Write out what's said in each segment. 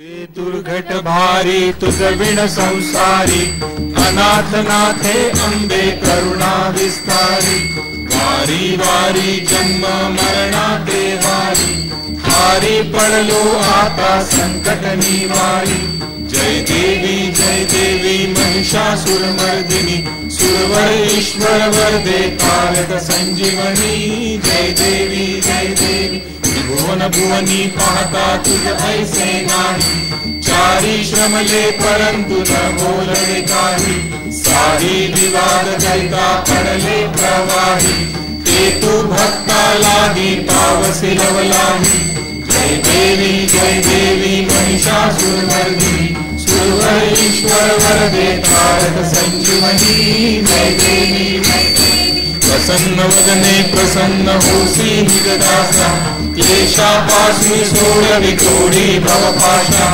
हे दुर्घट भारी तुझ विण संसारी, अनाथ नाथे अंबे करुणा विस्तारी. वारी वारी जन्म मरणाते वारी, भारी पडलो आता संकट निवारी. जय देवी महिषासुर मर्दिनी, सुरवर ईश्वर वरदे कारक संजीवनी. जय देवी भुवन भुवनी पाहता तुझ ऐसे नाही. चारी श्रमले परंतु न बोलले काही, सारी विवाद दैता पडले प्रवाही. ते तू भक्ता लागी पावसी लवलाही. जय देवी महिषासुर मर्दिनी, सुरवर ईश्वर वरदे कारक संजीवनी. जय देवी प्रसन्न वदने प्रसन्न होसी निजदासा, क्लेशापासून सोडवी कोडी भवपाशा.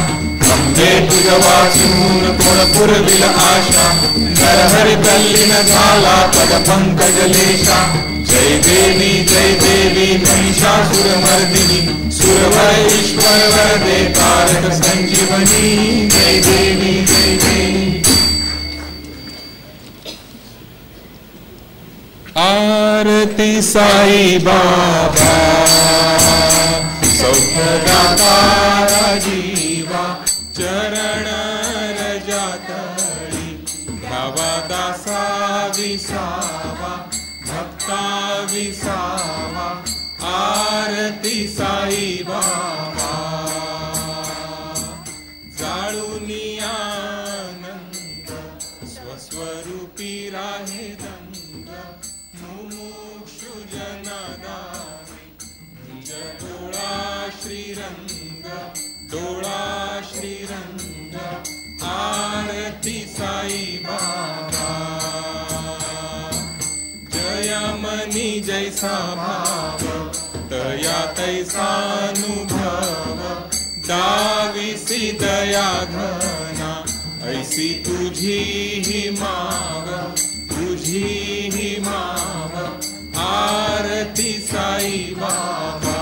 अंबे तुझ वाचून कोण पुरविल आशा, नरहरि तल्लीन झाला पद पंकजलेशा. जय देवी महिषासुर मर्दिनी, सुरवर ईश्वर वरदे कारक संजीवनी. जय देवी आरती साई बाबा, सौख्यदाता जीवा. चरण रजातळी धावा दासा विसावा, भक्ता विसावा. आरती साई बाबा, जाळूनी आनंद स्वस्वरूपी राहे दंग. मुमुक्षु जनादारी निज डोळा श्रीरंग. आरती साई बाबा, जयमनी जैसा भाव तया तैसानुभव. दाविसी दया घना ऐसी तुझी ही माग, तुझी ही माग. आरती साई बाबा,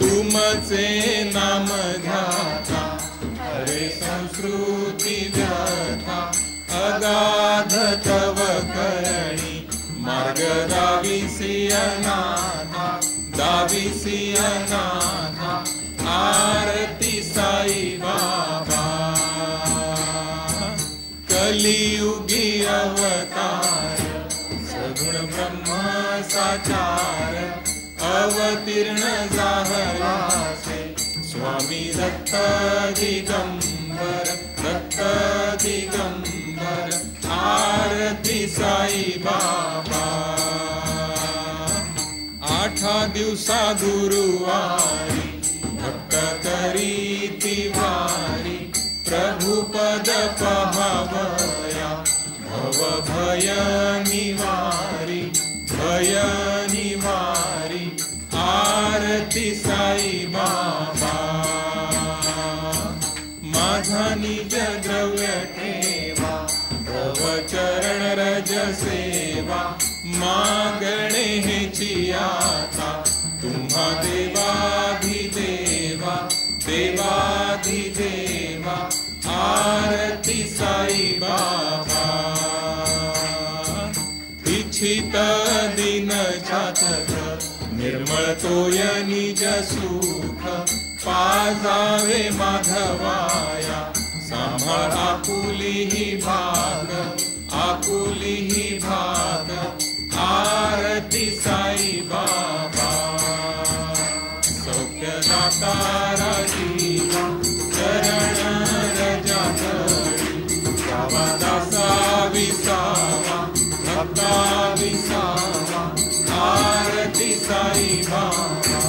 तुमचे नाम घ्याता हरे संस्कृती व्यथा. अगाध तव करणी मार्ग दाविसी अनाथा, दाविसी अनाथा. आरती साई बाबा, कलियुगी अवतार सगुण ब्रह्म साचार. अवतीर्ण जाहलासे स्वामी दत्त दिगंबर, दत्त दिगंबर. आरती साई बाबा, आठा दिवसा गुरुवारी भक्त करी तिवारी. प्रभुपद पहावया भव भय निवारी, भय निवारी. आरती साई बाबा, माझा निज द्रव्य ठेवा, भव चरण रज सेवा. मागणे हेची आता तुम्हा देवाधिदेवा, देवाधिदेवा. आरती साई बाबा, इच्छित दिन जातक निर्मळ तोय निज सुख. पाजावे माधवाया सांभाळ आपुली ही भाग, आपुली ही भाग. आरती साई बाबा, सौख्यदाता जीवा. चरण रजातळी धावा दासा विसावा, भक्ता विसावा. आरती साई बाबा.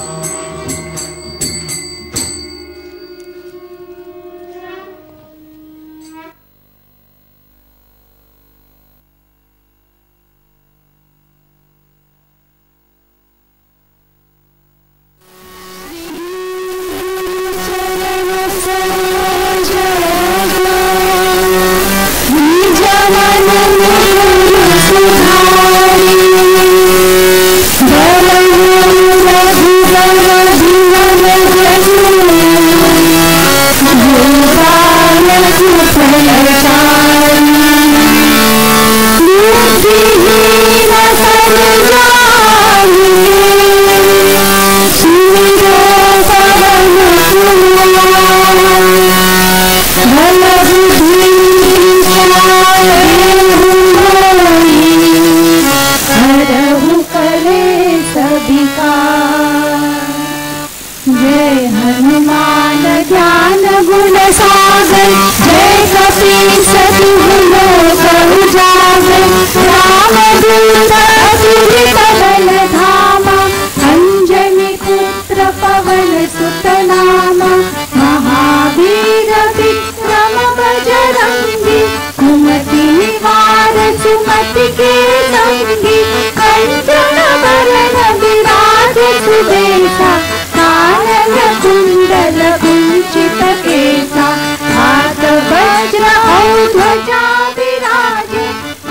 जय हनुमान ज्ञान गुण सागर, जय कपीस तिहु लोक उजागर। रामदूत अतुलित बल धामा, अंजनी पुत्र पवन सुत नामा। महावीर विक्रम बजरंगी, कुमति निवार सुमति के संगी। कंचन बरन विराज सुबेसा, कानन कुंडल कुंचित केसा। हाथ वज्र और ध्वजा विराजे,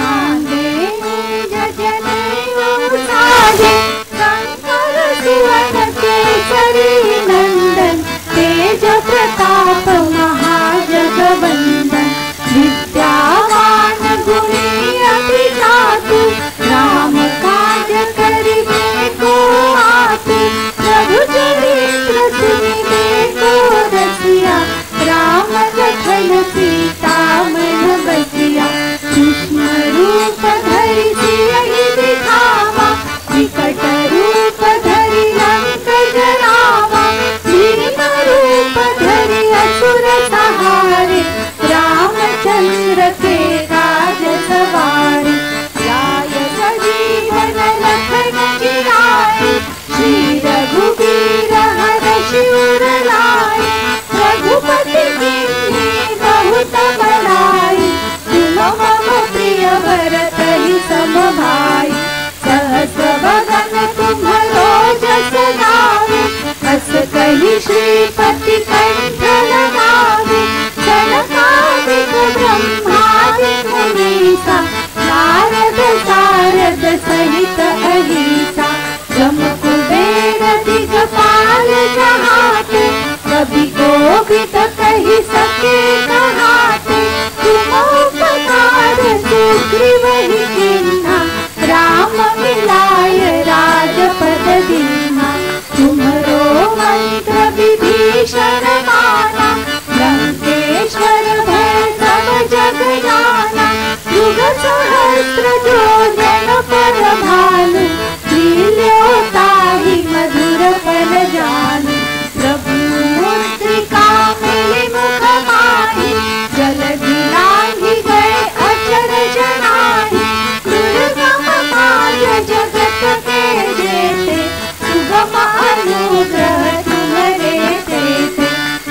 आंगे निज जनेऊ साजे। शंकर सुवन केसरी नंदन, तेज प्रताप महाजगवंदन। विद्यावान गुणी अति चातुर, राम काज करिबे को आतुर। प्रभु चरित्र सुनिबे को रसिया, राम लखन सीता मन बसिया। कृष्ण रूप धरि सियहि दिखावा, विकट रूप धरि लंक जरावा। भीम रूप धरि असुर सहारे, रामचंद्र के काज सवारे। लाय सजीवन लखन जियाए, श्री रघुवीर हरषि उर लाए। रघुपति कीन्ही बहुत बड़ाई, तुम मम प्रिय भरत ही सम भाई। सहस बदन तुम्हरो जस गावे, हस कहि श्रीपति कंठ लगावे। सनकादिक ब्रह्मादिक मुनीसा, नारद सारद सहित अहिसा। जम कुबेर दिगपाल जहाते, कवि कोविद कहि सके कहाते। तुम उपकार सुग्रीवहि कीन्हा, राम मिलाय राजपद दीन्हा। तुम्हरो मंत्र विभीषण माना, लंकेश्वर भय सब जग जाना। युग सहस्र जो जन पर भानु, लील्यो ताहि मधुर फल जानु। प्रभु मुद्रिका मिलि मुख माहि, जलधि लांघि गए अचर जनाहि। दुर्गम काज जगत के जेते, सुगम अनुग्रह तुम्हरे तेते।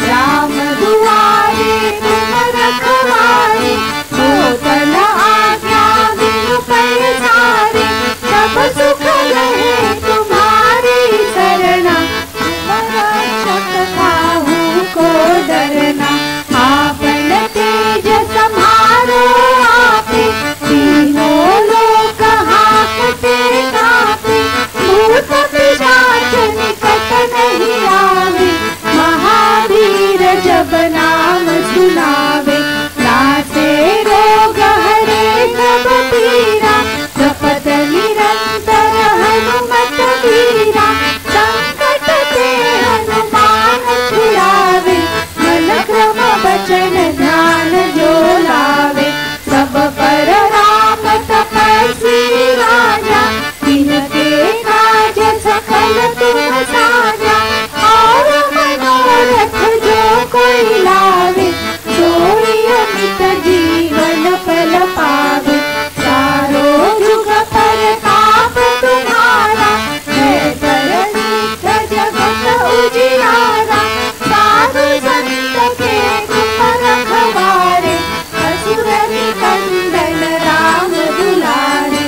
राम दुआरे तुम रखवारे, होतन आज्ञा बिनु पैसारे। सब सुख लहे तुम्हारी शरणा, तुम रक्षक काहू को डरना। आपन तेज सम्हारो आपे, तीनों लोक हांकते कांपे। भूत पिशाच निकट नहीं आवे, महावीर जब नाम सुनावे। नासे रोग हरे सब पीरा, जपत निरंतर हनुमत वीरा। संकट ते हनुमान छुड़ावे, मन क्रम बचन ध्यान जो लावे। सब पर राम तपस्वी राजा, तिनके काज सकल तुम साजा। और मनोरथ जो कोई लावे, सोई अमित जीवन फल पावे। चारों जुग परताप तुम्हारा, है तरनीक जगत उजियारा। साधु संत के तुम रखवारे, असुर निकंदन राम दुलारे।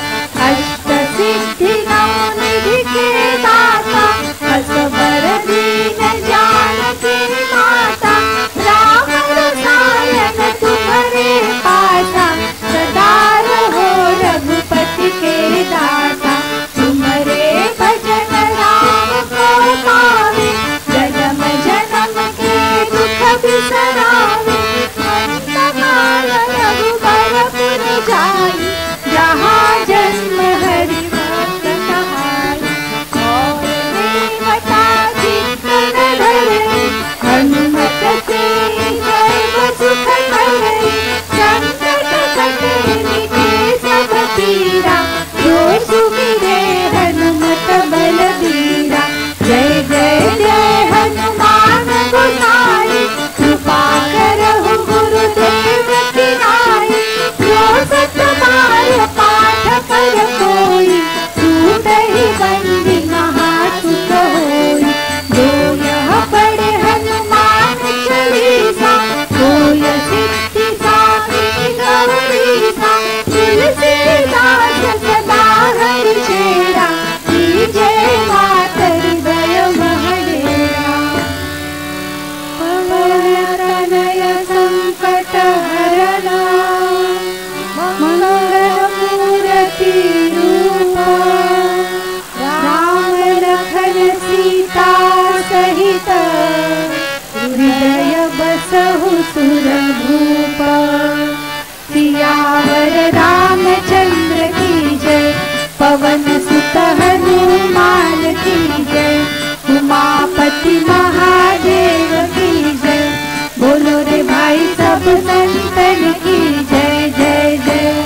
अष्ट सिद्धि नौ निधि के दाता, असबर दीन जानकी माता। राम रसायन तुम्हारे पासा, सदा रहो रघुपति के दासा। तुम्हारे भजन राम को पावे, जन्म जन्म के दुख बिसरावे। अंत काल संतन की जय जय जय।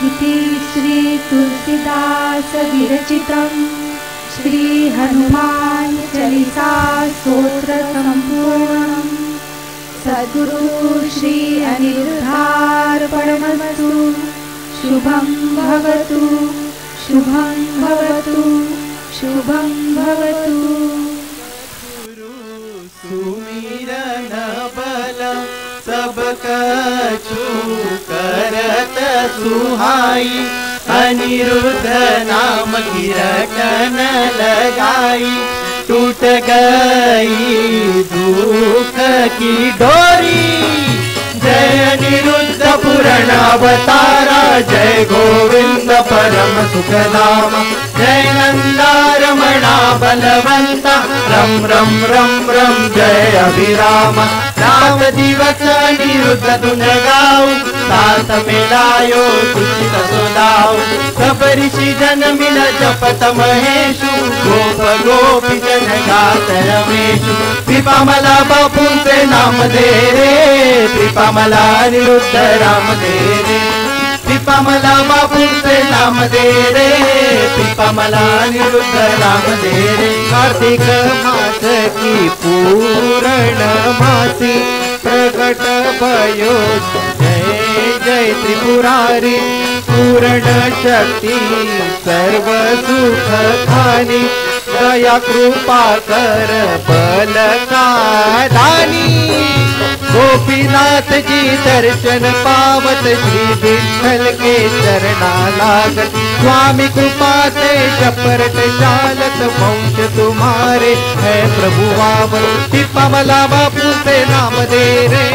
इति श्री तुलसीदास विरचितम् श्री हनुमान चालीसा स्तोत्र संपूर्णम्। सद्गुरु श्री अनिरुद्धार्पणमस्तु। शुभं भवतु, शुभं भवतु, शुभं भवतु। सुमिरन बल सब कछु करत सुहाई। अनिरुद्ध नाम की रटन लगाई। टूट गई दुख की डोरी। जय अनिरुद्ध पुराण अवतारा। जय गोविंद परम सुखधामा। जय नंदारमणा बलवंता। रम रम रम रम जय अभिरामा। राम दिवस अनिरुद्ध धुन गाऊं। साथ मिलायो तुझित सुनाऊं। सब ऋषि जन मिल जपत महेशु। गोप गोपी जन गात रमेशु। कृपामला बापूंचे नाम दे रे। कृपामला अनिरुद्ध राम दे रे। कृपामला बापूंचे नाम दे रे। कृपामला अनिरुद्ध राम दे रे। कार्तिक मास की पूर्ण मासी प्रकट भयो। जय जय त्रिपुरारी। पूर्ण शक्ति सर्व सुख खानी। दया कृपा कर बल का दानी। गोपीनाथ जी दर्शन पावत श्री विठ्ठल के चरणा लागत। स्वामी कृपा से शपरट चालत वंश तुम्हारे है प्रभु आवर। कृपामला बापू से नाम दे रे।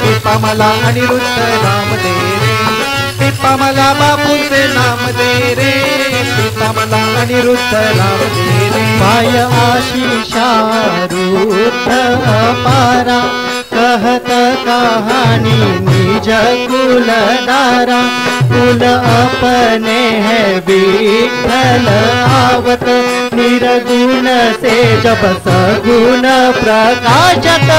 कृपामला अनिरुद्ध नाम दे रे। कृपामला बापू से नाम दे रे। कृपामला अनिरुद्ध नाम दे रे। पाय आशीषा रुद्ध अपारा। कहत कहानी निज कुल दारा। कुल अपने है विठ्ठल आवत। निर्गुण से जब सगुण प्रकाशत।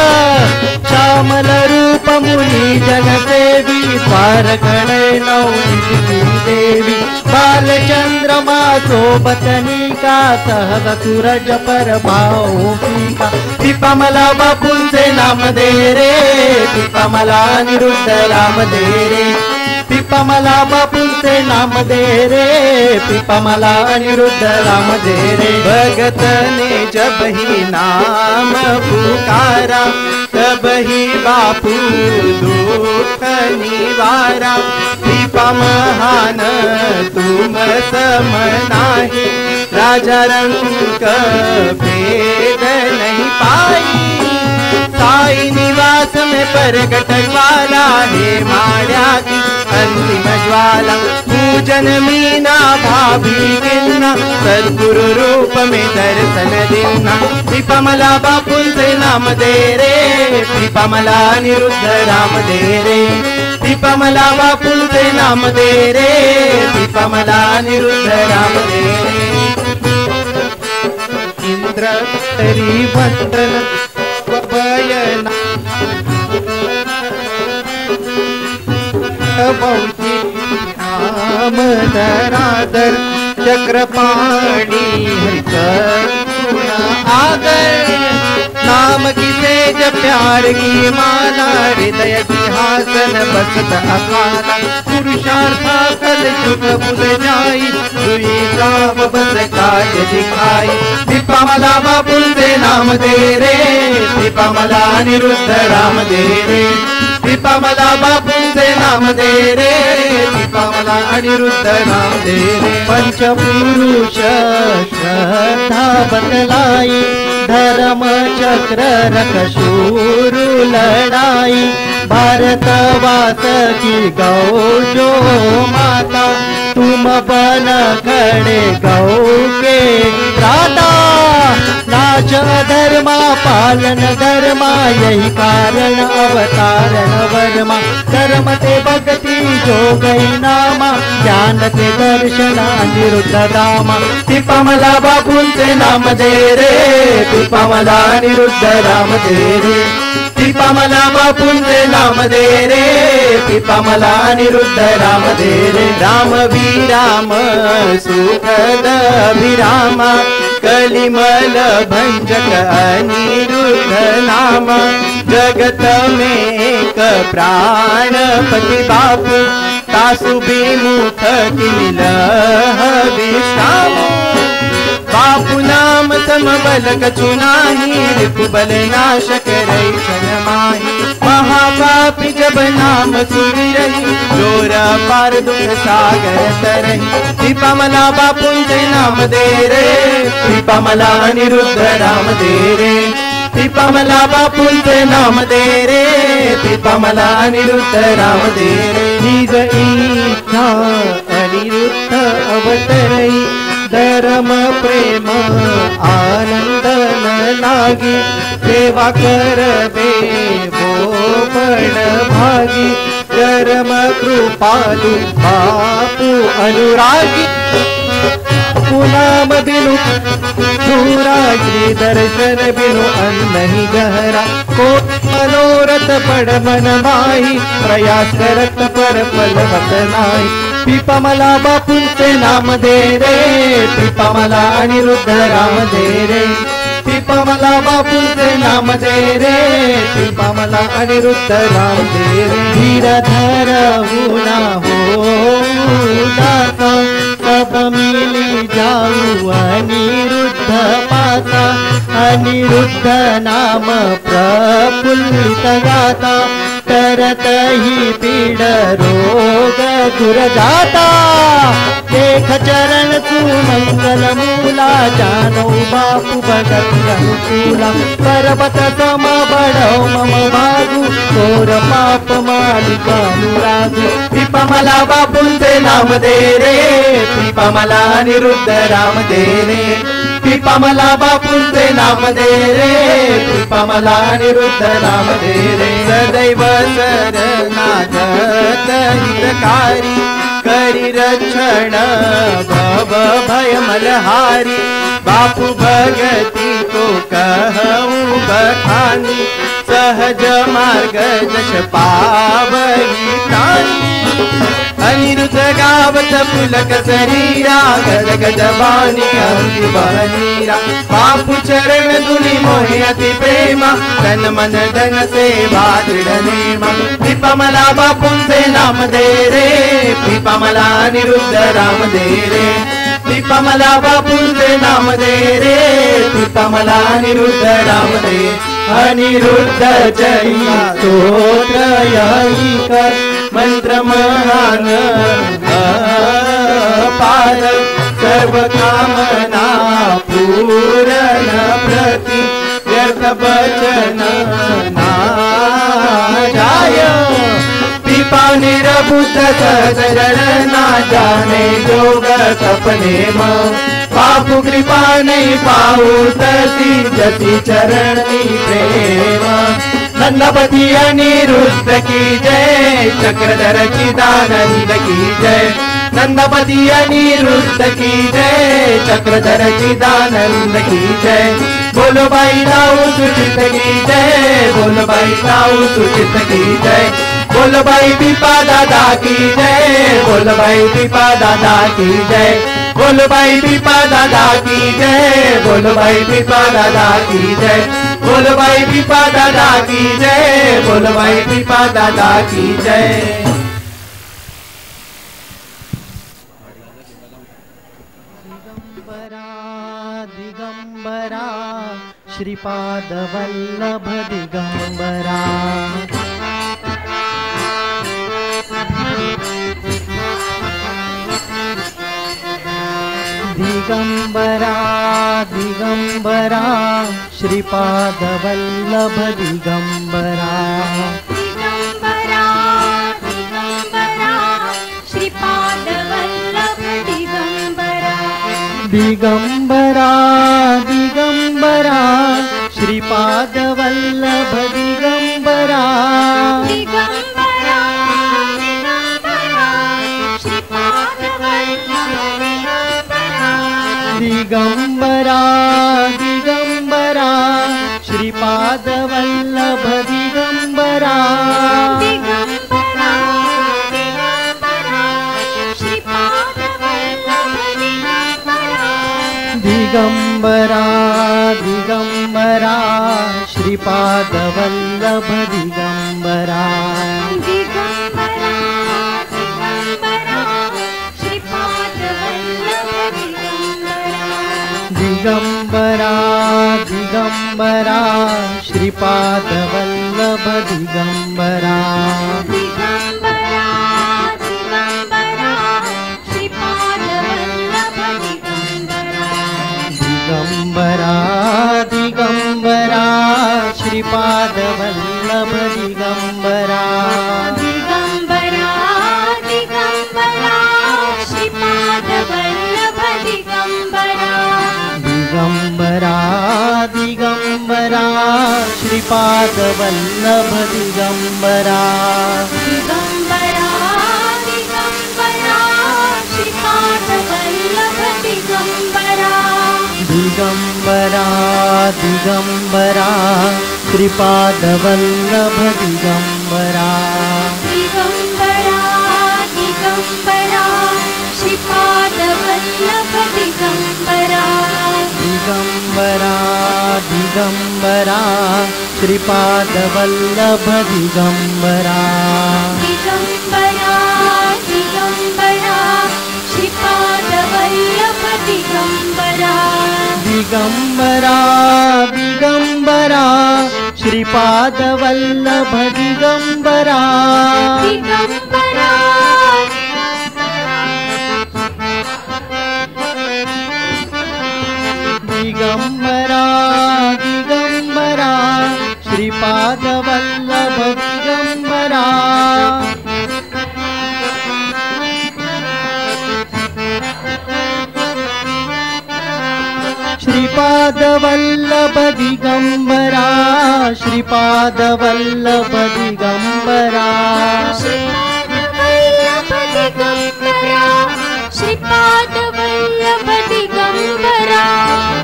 श्यामल रूप मुनि जन सेवी। द्वार गण नवनीति देवी। बालचंद्रमा सोबतनिका। सहज सूरज पर भावोपिका। कृपामला बापूंचे नाम दे रे। कृपामला अनिरुद्ध राम दे रे। कृपामला बापूंचे नाम दे रे। कृपामला अनिरुद्ध राम दे रे। भगत ने जब ही नाम पुकारा। तब ही बापू दुख निवारा। कृपा महान तुम सम नाही। राजा रंग भेद नहीं पाई। साई निवास में प्रगट ज्वाला। हे माया की अंतिम ज्वाला। पूजन मीना भाभी गिरना। सद्गुरु रूप में दर्शन देना। कृपामला बापूंचे नाम दे रे। कृपामला अनिरुद्ध राम दे रे। कृपामला बापूंचे नाम दे रे। कृपामला अनिरुद्ध राम दे रे। इंद्र तरी वंदन बयना। बहुती नाम धराधर। चक्रपाणी हरित आगर। नाम की तेज प्यार की माला। हृदय सिंहासन बसत अकाला। पुरुषार्थ कल युग बुझ जाई। दुई राम बस काज दिखाई। कृपामला बापूंचे नाम दे रे। कृपामला अनिरुद्ध राम दे रे। कृपामला बापूंचे नाम दे रे। कृपामला अनिरुद्ध नाम दे रे। पंचपुरुष श्रद्धा बतलाई। धर्म चक्र रख शूर लड़ाई। भारतवास की गौ जो माता। तुम बन खड़े गौ के त्राता। नाच धर्मा पालन धर्मा। यही कारण अवतारण वर्मा। धर्म ते भक्ति जो गई नामा। ज्ञान ते दर्शन अनिरुद्ध दामा। कृपामला बापूंचे नाम दे रे। कृपामला अनिरुद्ध राम दे रे। पिपा मला बापूंचे नाम दे रे, पिपा मला अनिरुद्ध राम दे रे. राम विराम सुखद अभिरामा, कलिमल भंजक अनिरुद्ध नाम. जगत में एक प्राणपति बापू, तासु विमुख किमिल विश्राम. बापू नाम समबल कछु नाही, रिपु बल नाश करई क्षण माही. महापापी जब नाम सुमिरहि, जोर पार दुख सागर तरहि. पिपा मला बापूंचे नाम दे रे, पिपा मला अनिरुद्ध राम दे रे. पिपा मला बापूंचे नाम दे रे, पिपा मला अनिरुद्ध राम दे रे. निज इच्छा अनिरुद्ध अवतरई, धर्म प्रेम आनंद न लागी. सेवा करवे बोपण भागी, कर्म कृपालु बापू अनुरागी. पुनाम बिनु धूरा, श्री दर्शन बिनु अन्नहि गहरा. को मनोरथ पड़ मन माही, प्रयास करत पर फल वत नाही. पिपा मला बापूंचे नाम दे रे, पिपा मला अनिरुद्ध राम दे रे. पिपा मला बापूंचे नाम दे रे, पिपा मला अनिरुद्ध राम दे रे. धीरधर हुना हो दासा, सब मिली जाऊ अनिरुद्ध पासा. अनिरुद्ध नाम प्रफुल्लित गाता, तरत ही पीड रोग दूर जाता. देख चरण सुमंगल मूला, जानो बापू भगत अनुकूला. पर्वत सम बढव मम भागू, थोर पाप मालिका अनुरागू. पिपा मला बापूंचे नाम दे रे, पिपा मला अनिरुद्ध राम दे रे. पिपा मला बापूंचे नाम दे रे, पिपा मला अनिरुद्ध राम दे रे. सदैव शरणागत हितकारी, करी रक्षण भव भय मलहारी. बापू भगती को कहूँ बखानी, सहज मार्ग जश पावई प्राणी. अनिरुद्ध गावत पुलक शरीरा, गद गद बानी अंति बहनीरा. बापू चरण धुनि मोहे अति प्रेमा, तन मन धन सेवा दृढ़ नेमा. पिपा मला बापूंचे नाम दे रे, पिपा मला अनिरुद्ध राम दे रे. पिपा मला बापूंचे नाम दे रे, पिपा मला अनिरुद्ध राम दे. अनिरुद्ध जयी स्तोत्र यही कर, मंत्र महान पार. सर्व कामना पूर्ण प्रति, व्यर्थ बचन ना जाय. पिपा निरबुद्ध सजन ना जाने योग सपने म. बापू कृपा नहीं पाऊ तसी, जसी चरणी प्रेम. नंदपति अनिरुद्ध की जय, चक्रधर चिदानंद की जय. नंदपति अनिरुद्ध की जय, चक्रधर चिदानंद की जय. बोलो भाई दाऊ सुचित की जय, बोलो भाई दाऊ सुचित की जय. बोलो भाई पिपा दादा की जय, बोलो भाई पिपा दादा की जय. बोलो भाई पिपा दादा की जय, बोलो भाई पिपा दादा की जय. बोलो भाई पिपा दादा की जय, बोलो भाई पिपा दादा की जय. दिगंबरा दिगंबरा, श्रीपाद वल्लभ दिगंबरा. दिगंबरा दिगंबरा, श्रीपाद वल्लभ दिगंबरा. दिगंबरा दिगंबरा, श्रीपाद वल्लभ दिगंबरा. दिगंबरा दिगंबरा, श्रीपाद वल्लभ दिगंबरा. दिगंबरा दिगंबरा, श्रीपाद वल्लभ दिगंबरा. दिगंबरा दिगंबरा, श्रीपाद वल्लभ दिगंबरा. दिगंबरा दिगंबरा श्रीपाद वल्लभ दिगंबरा दिगंबरा दिगंबरा श्रीपाद वल्लभ दिगंबरा दिगंबरा दिगंबरा श्रीपाद वल्लभ दिगंबरा दिगंबरा दिगंबरा श्रीपाद वल्लभ दिगंबरा दिगंबरा दिगंबरा श्रीपाद वल्लभ दिगंबरा दिगंबरा दिगंबरा श्रीपाद वल्लभ दिगंबरा दिगंबरा दिगंबरा श्रीपाद वल्लभ दिगंबरा दिगंबरा दिगंबरा श्रीपाद वल्लभ दिगंबरा दिगंबरा दिगंबरा श्रीपाद वल्लभ दिगंबरा दिगंबरा दिगंबरा श्रीपाद वल्लभ दिगंबरा दिगंबरा दिगंबरा श्रीपाद वल्लभ दिगंबरा दिगंबरा दिगंबरा श्रीपाद वल्लभ दिगंबरा दिगंबरा दिगंबरा श्रीपाद वल्लभ दिगंबरा दिगंबरा दिगंबरा दिगंबरा श्रीपाद वल्लभ दिगंबरा श्रीपाद वल्लभ दिगंबरा श्रीपाद वल्लभ दिगंबरा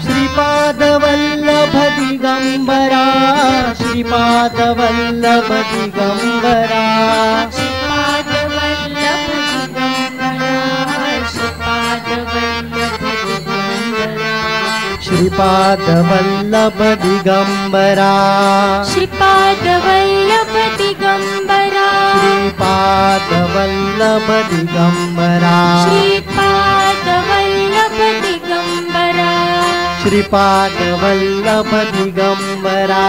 श्रीपाद वल्लभ दिगंबरा श्रीपाद वल्लभ दिगंबरा श्रीपाद वल्लभ दिगंबरा श्रीपाद वल्लभ दिगंबरा श्रीपाद वल्लभ दिगंबरा श्रीपाद वल्लभ दिगंबरा श्रीपाद वल्लभ दिगंबरा श्रीपाद वल्लभ दिगंबरा श्रीपाद वल्लभ दिगंबरा श्रीपाद वल्लभ दिगंबरा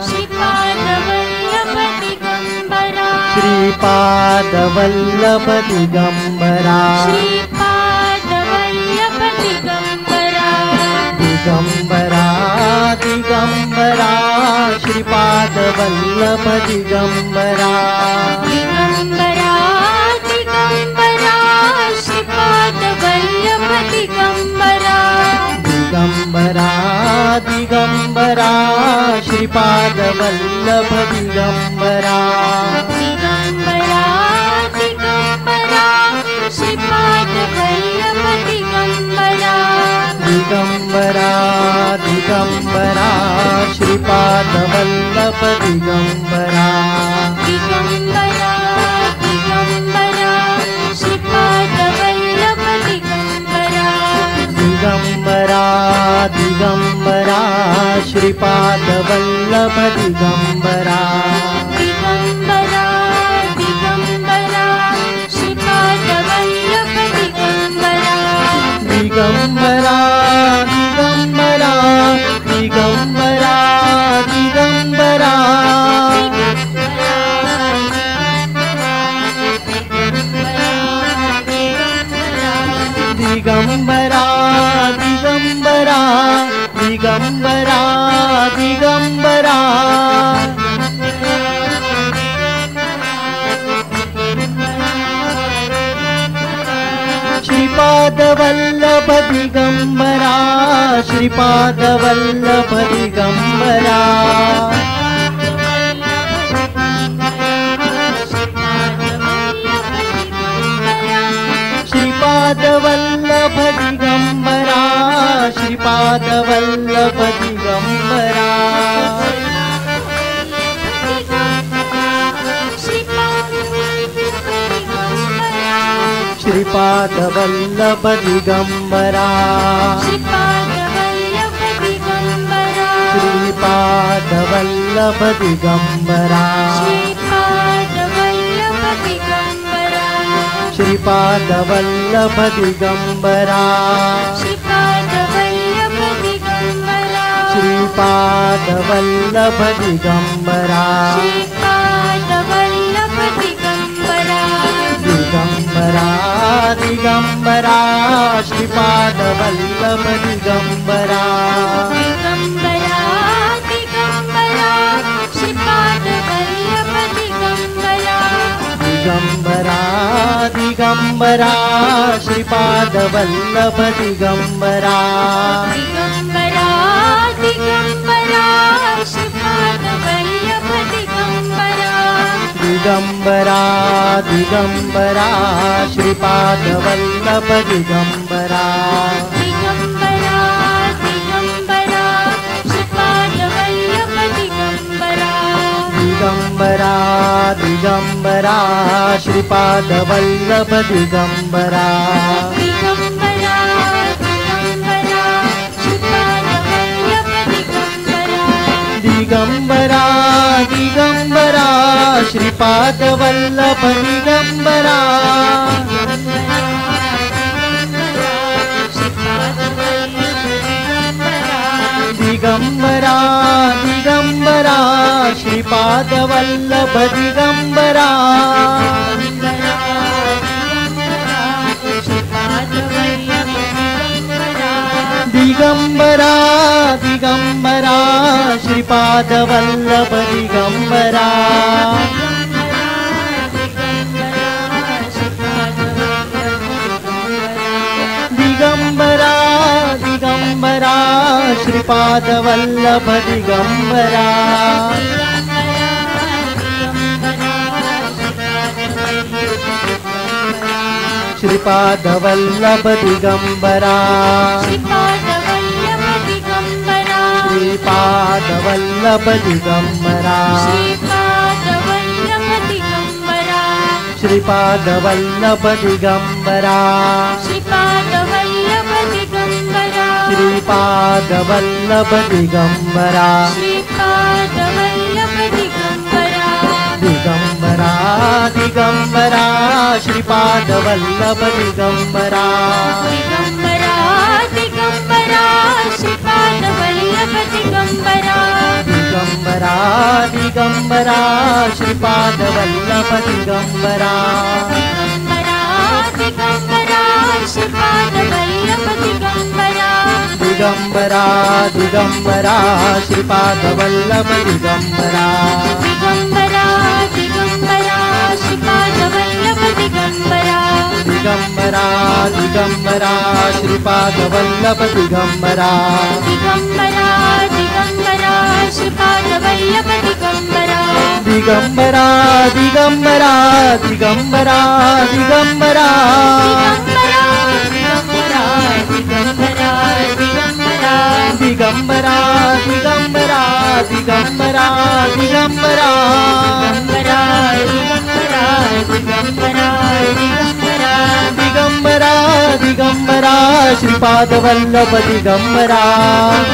श्रीपाद वल्लभ दिगंबरा श्रीपाद वल्लभ दिगंबरा श्रीपाद वल्लभ दिगंबरा श्रीपाद वल्लभ दिगंबरा दिगंबरा दिगंबरा श्रीपाद वल्लभ दिगंबरा दिगंबरा दिगंबरा श्रीपाद वल्लभ दिगंबरा दिगंबरा दिगंबरा श्रीपाद वल्लभ दिगंबरा दिगंबरा दिगंबरा श्रीपाद वल्लभ दिगंबरा दिगंबरा दिगंबरा श्रीपाद वल्लभ दिगंबरा दिगंबरा दिगंबरा श्रीपाद वल्लभ दिगंबरा दिगंबरा दिगंबरा श्रीपाद वल्लभ दिगंबरा दिगंबरा दिगंबरा श्रीपाद वल्लभ दिगंबरा दिगंबरा दिगंबरा दिगंबरा दिगंबरा दिगंबरा दिगंबरा दिगंबरा दिगंबरा श्रीपाद वल्लभ दिगंबरा श्रीपाद वल्लभ दिगंबरा श्रीपाद वल्लभ दिगंबरा श्रीपाद वल्लभ दिगंबरा श्रीपाद वल्लभ दिगंबरा श्रीपाद श्रीपाद वल्लभ दिगंबरा श्रीपाद वल्लभ दिगंबरा श्रीपाद वल्लभ दिगंबरा श्रीपाद वल्लभ दिगंबरा श्रीपाद वल्लभ दिगंबरा श्रीपाद वल्लभ दिगंबरा दिगंबरा दिगंबरा श्रीपाद वल्लभ दिगंबरा दिगंबरा दिगंबरा श्रीपाद वल्लभ दिगंबरा दिगंबरा दिगंबरा श्रीपाद वल्लभ दिगंबरा दिगंबरा दिगंबरा श्रीपाद वल्लभ दिगंबरा दिगंबरा दिगंबरा श्रीपाद वल्लभ दिगंबरा दिगंबरा दिगंबरा श्रीपाद वल्लभ दिगंबरा दिगंबरा दिगंबरा श्रीपाद वल्लभ दिगंबरा दिगंबरा दिगंबरा श्रीपाद वल्लभ दिगंबरा दिगंबरा दिगंबरा श्रीपाद वल्लभ दिगंबरा दिगंबरा दिगंबरा श्रीपाद वल्लभ दिगंबरा दिगंबरा दिगंबरा श्रीपाद वल्लभ दिगंबरा दिगंबरा दिगंबरा श्रीपाद वल्लभ दिगंबरा श्रीपाद वल्लभ दिगंबरा श्रीपाद वल्लभ दिगंबरा श्रीपाद वल्लभ दिगंबरा श्रीपाद वल्लभ दिगंबरा श्रीपाद वल्लभ दिगंबरा श्रीपाद वल्लभ दिगंबरा श्रीपाद वल्लभ दिगंबरा श्रीपाद वल्लभ दिगंबरा दिगंबरा दिगंबरा श्रीपाद वल्लभ दिगंबरा दिगंबरा दिगंबरा श्रीपाद वल्लभ दिगंबरा दिगंबरा दिगंबरा श्रीपाद वल्लभ दिगंबरा दिगंबरा दिगंबरा श्रीपाद वल्लभ दिगंबरा दिगंबरा दिगंबरा श्रीपाद वल्लभ दिगंबरा दिगंबरा दिगंबरा श्रीपाद वल्लभ दिगंबरा दिगंबरा दिगंबरा श्रीपाद वल्लभ दिगंबरा दिगंबरा दिगंबरा श्रीपाद वल्लभ दिगंबरा दिगंबरा दिगंबरा दिगंबरा दिगंबरा दिगंबरा दिगंबरा दिगंबरा दिगंबरा दिगंबरा दिगंबरा दिगंबरा दिगंबरा दिगंबरा दिगंबरा दिगंबरा श्रीपाद वल्लभ दिगंबरा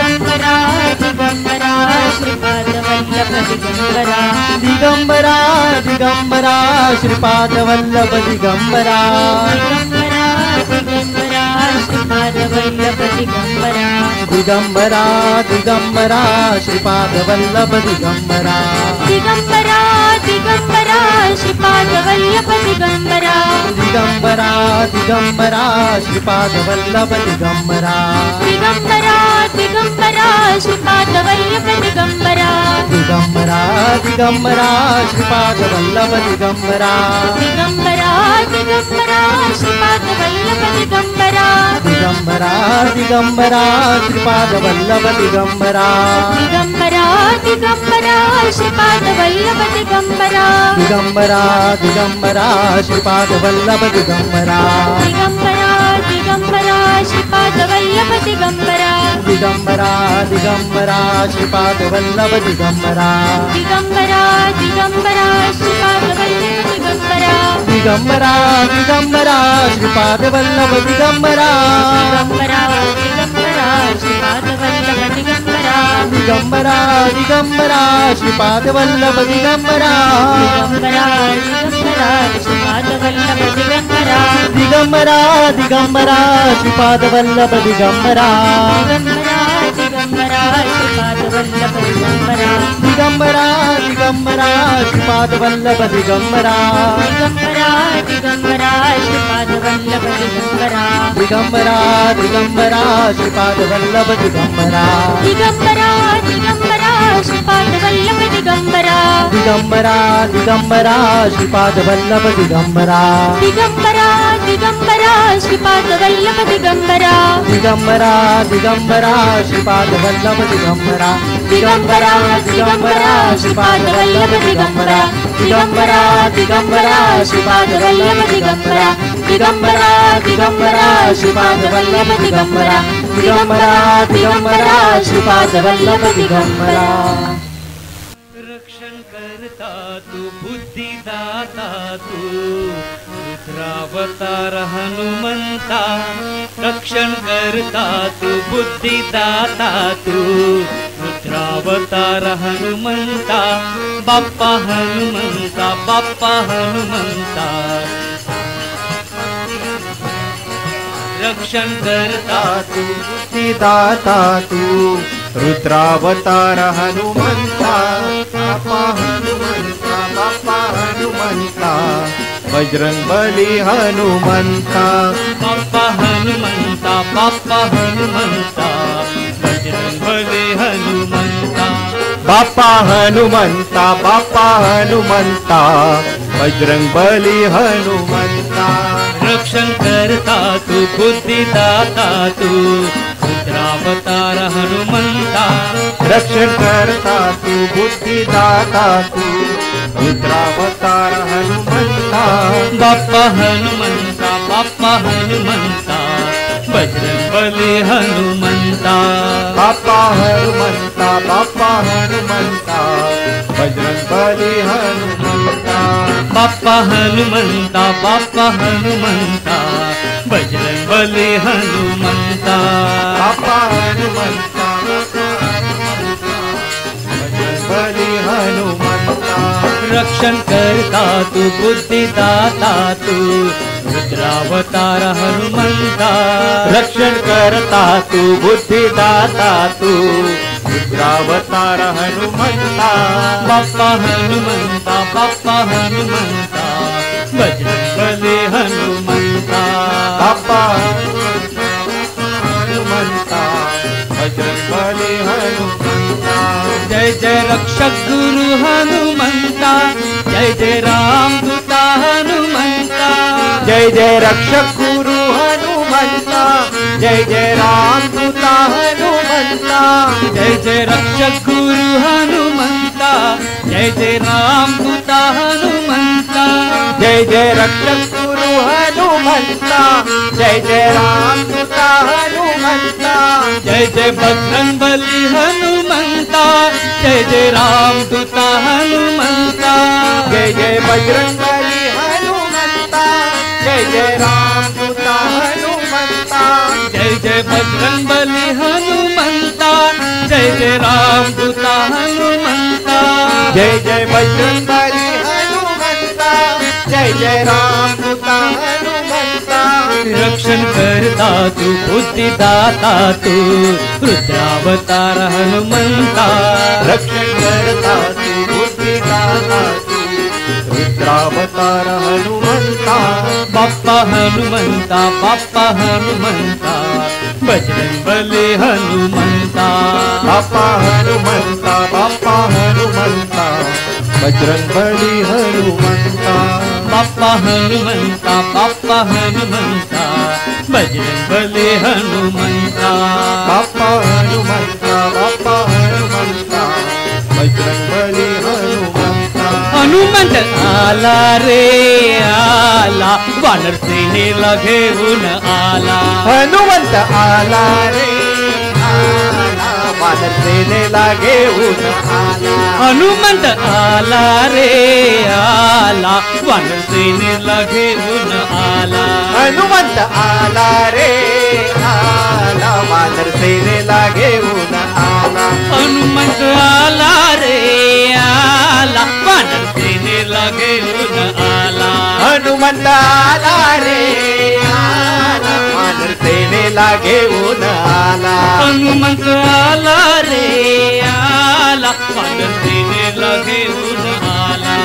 दिगंबरा दिगंबरा श्रीपाद वल्लभ दिगंबरा दिगंबरा दिगंबरा श्रीपाद वल्लभ दिगंबरा दिगंबरा दिगंबरा श्रीपाद वल्लभ दिगंबरा दिगंबरा दिगंबरा श्रीपाद वल्लभ दिगंबरा दिगंबरा दिगंबरा श्रीपाद वल्लभ दिगंबरा दिगंबरा दिगंबरा श्रीपाद वल्लभ दिगंबरा दिगंबरा दिगंबरा श्रीपाद वल्लभ दिगंबरा दिगंबरा दिगंबरा श्रीपाद वल्लभ दिगंबरा दिगंबरा दिगंबरा श्रीपाद वल्लभ दिगंबरा दिगंबरा दिगंबरा श्रीपाद वल्लभ दिगंबरा दिगंबरा दिगंबरा श्रीपाद वल्लभ दिगंबरा दिगंबरा दिगंबरा श्रीपाद वल्लभ दिगंबरा दिगंबरा दिगंबरा श्रीपाद वल्लभ दिगंबरा दिगंबरा दिगंबरा श्रीपाद वल्लभ दिगंबरा दिगंबरा दिगंबरा श्रीपाद वल्लभ दिगंबरा दिगंबरा दिगंबरा श्रीपाद वल्लभ दिगंबरा दिगंबरा दिगंबरा श्रीपाद वल्लभ दिगंबरा दिगंबरा दिगंबरा श्रीपाद वल्लभ दिगंबरा दिगंबरा दिगंबरा श्रीपाद वल्लभ दिगंबरा दिगंबरा दिगंबरा श्रीपाद वल्लभ दिगंबरा दिगंबरा दिगंबरा श्रीपाद वल्लभ दिगंबरा दिगंबरा दिगंबरा श्रीपाद वल्लभ दिगंबरा दिगंबरा दिगंबरा श्रीपाद वल्लभ दिगंबरा दिगंबरा दिगंबरा श्रीपाद वल्लभ दिगंबरा दिगंबरा दिगंबरा श्रीपाद वल्लभ दिगंबरा दिगंबरा दिगंबरा श्रीपाद वल्लभ दिगंबरा दिगंबरा दिगंबरा श्रीपाद वल्लभ दिगंबरा दिगंबरा दिगंबरा श्रीपाद वल्लभ दिगंबरा दिगंबरा दिगंबरा श्रीपाद वल्लभ दिगंबरा दिगंबरा दिगंबरा श्रीपाद वल्लभ दिगंबरा दिगंबरा दिगंबरा श्रीपाद वल्लभ दिगंबरा दिगंबरा दिगंबरा श्रीपाद वल्लभ दिगंबरा रक्षण करता तू बुद्धिदाता तू रुद्रावतार हनुमंता रक्षण करता तू बुद्धिदाता तू रुद्रावतार हनुमंता बाप्पा हनुमंता बाप्पा हनुमंता रक्षण करता तू बुद्धिदाता तू रुद्रावतार हनुमंता बाप्पा हनुमंता बाप्पा हनुमंता बजरंग बली हनुमंता बाप्पा हनुमंता बाप्पा हनुमंता बजरंग बली हनुमंता बाप्पा हनुमंता बाप्पा हनुमंता बजरंग बली हनुमंता रक्षण करता तू बुद्धिदाता तू रुद्रावतार हनुमंता रक्षण करता तू बुद्धिदाता तू रुद्रावतार हनुमंता बाप्पा हनुमंता बाप्पा हनुमंता बजरंग बली हनुमंता बाप्पा हनुमंता बाप्पा हनुमंता बजरंग बली हनुमंता बाप्पा हनुमंता बाप्पा हनुमंता बजरंग बली हनुमंता बाप्पा हनुमंता बजरंग बली हनुमंता रक्षण करता तू बुद्धिदाता तू रुद्रावतार हनुमंता रक्षण करता तू बुद्धिदाता तू रुद्रावतार हनुमंता बाप्पा हनुमंता बाप्पा हनुमंता बजरंग बली हनुमंता बाप्पा हनुमंता बजरंग बली हनुमंता जय जय रक्षक गुरु हनुमंता जय जय राम दूता हनुमंता जय जय रक्षक गुरु हनुमंता जय जय राम दूता हनुमंता जय जय रक्षक गुरु हनुमंता जय जय राम दूता हनुमंता जय जय रक्षक गुरु हनुमंता जय जय राम दूता हनुमंता जय जय बजरंग बली हनुमंता जय जय राम दूता हनुमंता जय जय बजरंग बली हनुमंता जय जय राम दूता हनुमंता जय जय बजरंग बली हनुमंता जय जय राम दूता हनुमंता जय जय बजरंग बली हनुमंता जय जय राम दूता हनुमंता रक्षण करता तू बुद्धिदाता तू रुद्रावतार हनुमंता रक्षण करता तू बुद्धिदाता तू रुद्रावतार हनुमंता बाप्पा हनुमंता बाप्पा हनुमंता बजरंग बली हनुमंता बाप्पा हनुमंता बाप्पा हनुमंता बजरंग बली हनुमंता बाप्पा हनुमंता बाप्पा हनुमंता बजरंग बली हनुमंता बाप्पा हनुमंता बाप्पा हनुमंता बजरंग बली हनुमंता हनुमंत आला रे आला वानर सेनेला घेऊन आला हनुमंत आला रे आला वानर सेनेला घेऊन आला हनुमंत आला रे आला वानर सेनेला घेऊन आला हनुमंत आला रे आला वानर सेनेला घेऊन आला हनुमंत आला रे आला वानर सेनेला घेऊन आला हनुमंत आला रे आला वानर सेनेला घेऊन आला हनुमंत आला रे आला वानर सेनेला घेऊन आला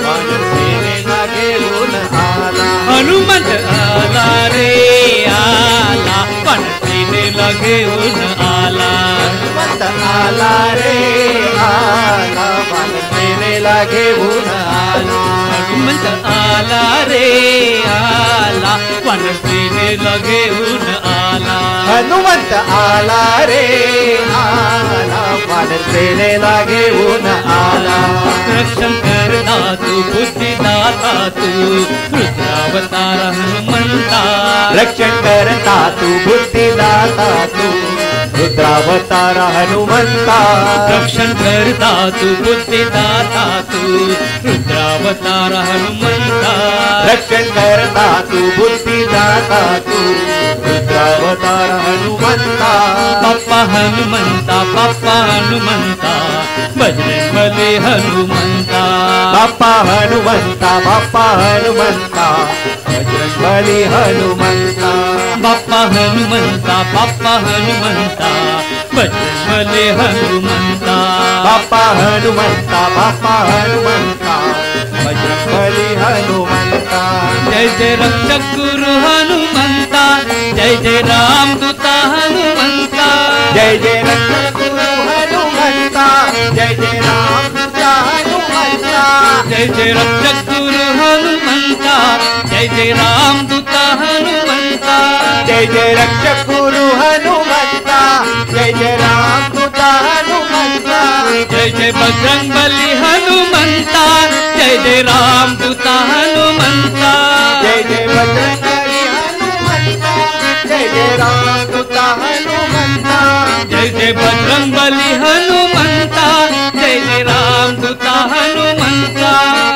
वानर सेनेला घेऊन आला हनुमंत आला रे आला वानर सेनेला घेऊन आला हनुमंत आला रे आला वानर सेनेला घेऊन आला हनुमंत आला रे आला वानर सेनेला घेऊन आला हनुमंत आला रे आला वानर सेनेला घेऊन आला रक्षण करता तू बुद्धिदाता तू रुद्रावतार हनुमंता रक्षण करता तू बुद्धिदाता तू रुद्रावतार हनुमंता रक्षण करता तू बुद्धिदाता तू रुद्रावतार हनुमंता रक्षण करता तू बुद्धिदाता तू रुद्रावतार हनुमंता बाप्पा हनुमंता बजरंगबली हनुमंता बाप्पा हनुमंता बजरंगबली हनुमंता बाप्पा हनुमंता बजरंगबली हनुमंता बाप्पा हनुमंता बजरंगबली हनुमंता जय जय रक्षक गुरु हनुमंता जय जय राम दूता हनुमंता जय जय रक्षक गुरु हनुमंता जय जय राम दूता हनुमंता जय जय रक्षक गुरु हनुमंता जय जय राम दूता हनुमंता जय जय रक्षक गुरु हनुमंता जय जय राम दूता हनुमंता जय जय बजरंगबली हनुमंता जय जय राम दूता हनुमंता जय जय बजरंगबली हनुमंता जय जय राम दूता हनुमंता जय जय बजरंगबली हनुमंता जय जय राम दूता हनुमंता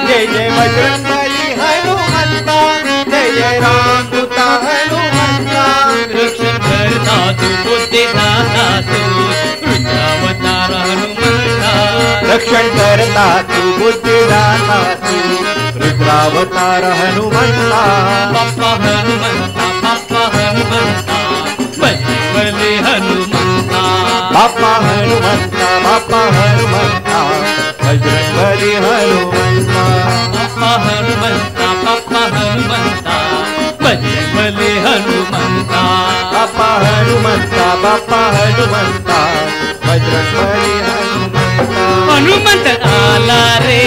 जय जय बजरंगबली हनुमंता जय जय राम दूता हनुमंता रक्षण करता तू बुद्धिदाता तू रुद्रावतार हनुमंता रक्षण करता तू बुद्धिदाता तू रुद्रावतार हनुमंता बाप्पा हनुमंता बजरंगबली हनुमंता बाप्पा हनुमंता बजरंगबली हनुमंता बाप्पा हनुमंता बजरंगबली हनुमंता बाप्पा हनुमंता बजरंगबली हनुमंता हनुमंत आला रे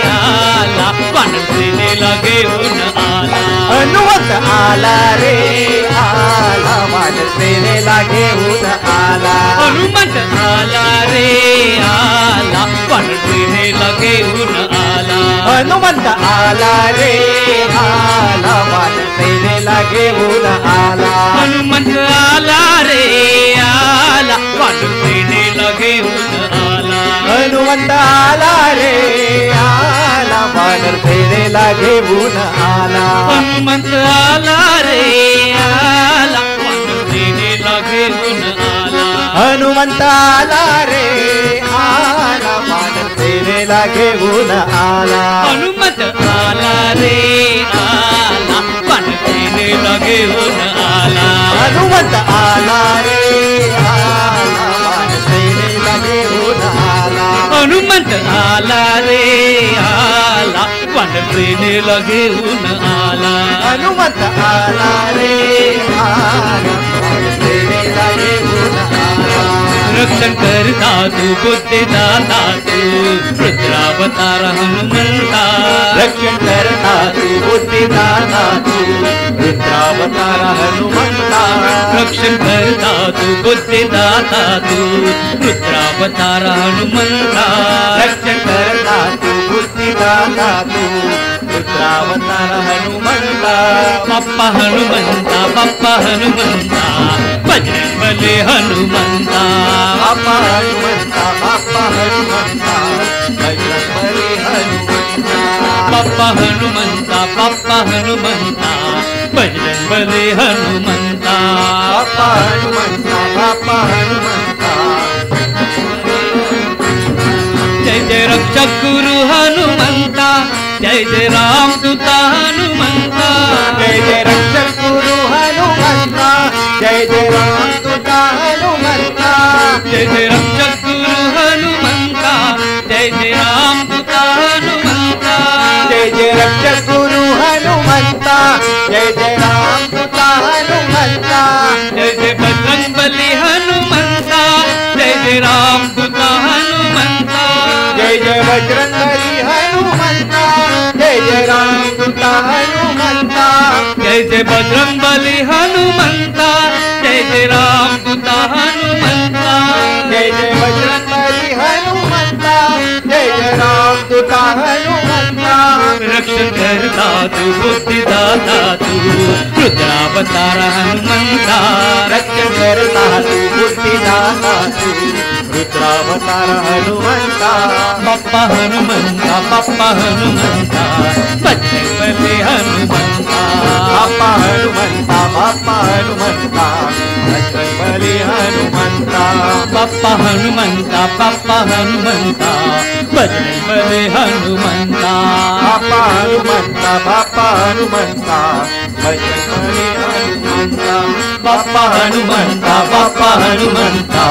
आला वानर सेनेला घेऊन आला हनुमंत आला रे आला वानर सेनेला घेऊन आला हनुमंत आला रे आला वानर सेनेला घेऊन आला हनुमंत आला रे आला वानर सेनेला घेऊन आला हनुमंत आला रे आला वानर सेनेला घेऊन आला हनुमंत आला रे आला वानर सेनेला घेऊन आला हनुमंत आला रे आला वानर सेनेला घेऊन आला हनुमंत आला रे आला वानर सेनेला घेऊन आला हनुमंत आला रे आला वानर सेनेला घेऊन आला हनुमंत आला रे आला वानर सेनेला घेऊन आला हनुमंत आला रे आला वानर सेनेला घेऊन आला हनुमंत आला रे आला वानर सेनेला घेऊन आला रक्षण करता तू बुद्धिदाता तू रुद्रावतार हनुमंता रक्षण करता तू बुद्धिदाता तू रुद्रावतार हनुमंता रक्षण करता तू बुद्धिदाता तू रुद्रावतार हनुमंता रक्षण करता तू बुद्धिदाता तू रुद्रावतार हनुमंता बाप्पा हनुमंता बजरंगबली हनुमंता बाप्पा हनुमंता बजरंगबली हनुमंता बाप्पा हनुमंता बजरंगबली हनुमंता बाप्पा हनुमंता बाप्पा हनुमंता जय जय रक्षक गुरु हनुमंता जय जय राम दूता हनुमंता जय जय रक्षक गुरु हनुमंता जय जय राम दूता हनुमंता जय जय रक्षक गुरु हनुमंता जय जय राम दूता हनुमंता जय जय रक्षक गुरु हनुमंता जय जय राम दूता हनुमंता जय जय बजरंगबली हनुमंता जय जय राम दूता हनुमंता जय जय बजरंगबली हनुमंता जय जय राम दूता हनुमंता जय जय बजरंगबली हनुमंता जय जय राम दूता हनुमंता जय जय बजरंगबली हनुमंता जय जय राम दूता हनुमंता रक्षण करता तू बुद्धिदाता तू रुद्रावतार हनुमंता रक्षण करता तू बुद्धिदाता तू रुद्रावतार हनुमंता बाप्पा हनुमंता बजरंगबली हनुमंता बाप्पा हनुमंता बाप्पा हनुमंता बजरंगबली हनुमंता बाप्पा हनुमंता बजरंगबली हनुमंता बाप्पा हनुमंता बाप्पा हनुमंता बजरंगबली हनुमंता बाप्पा हनुमंता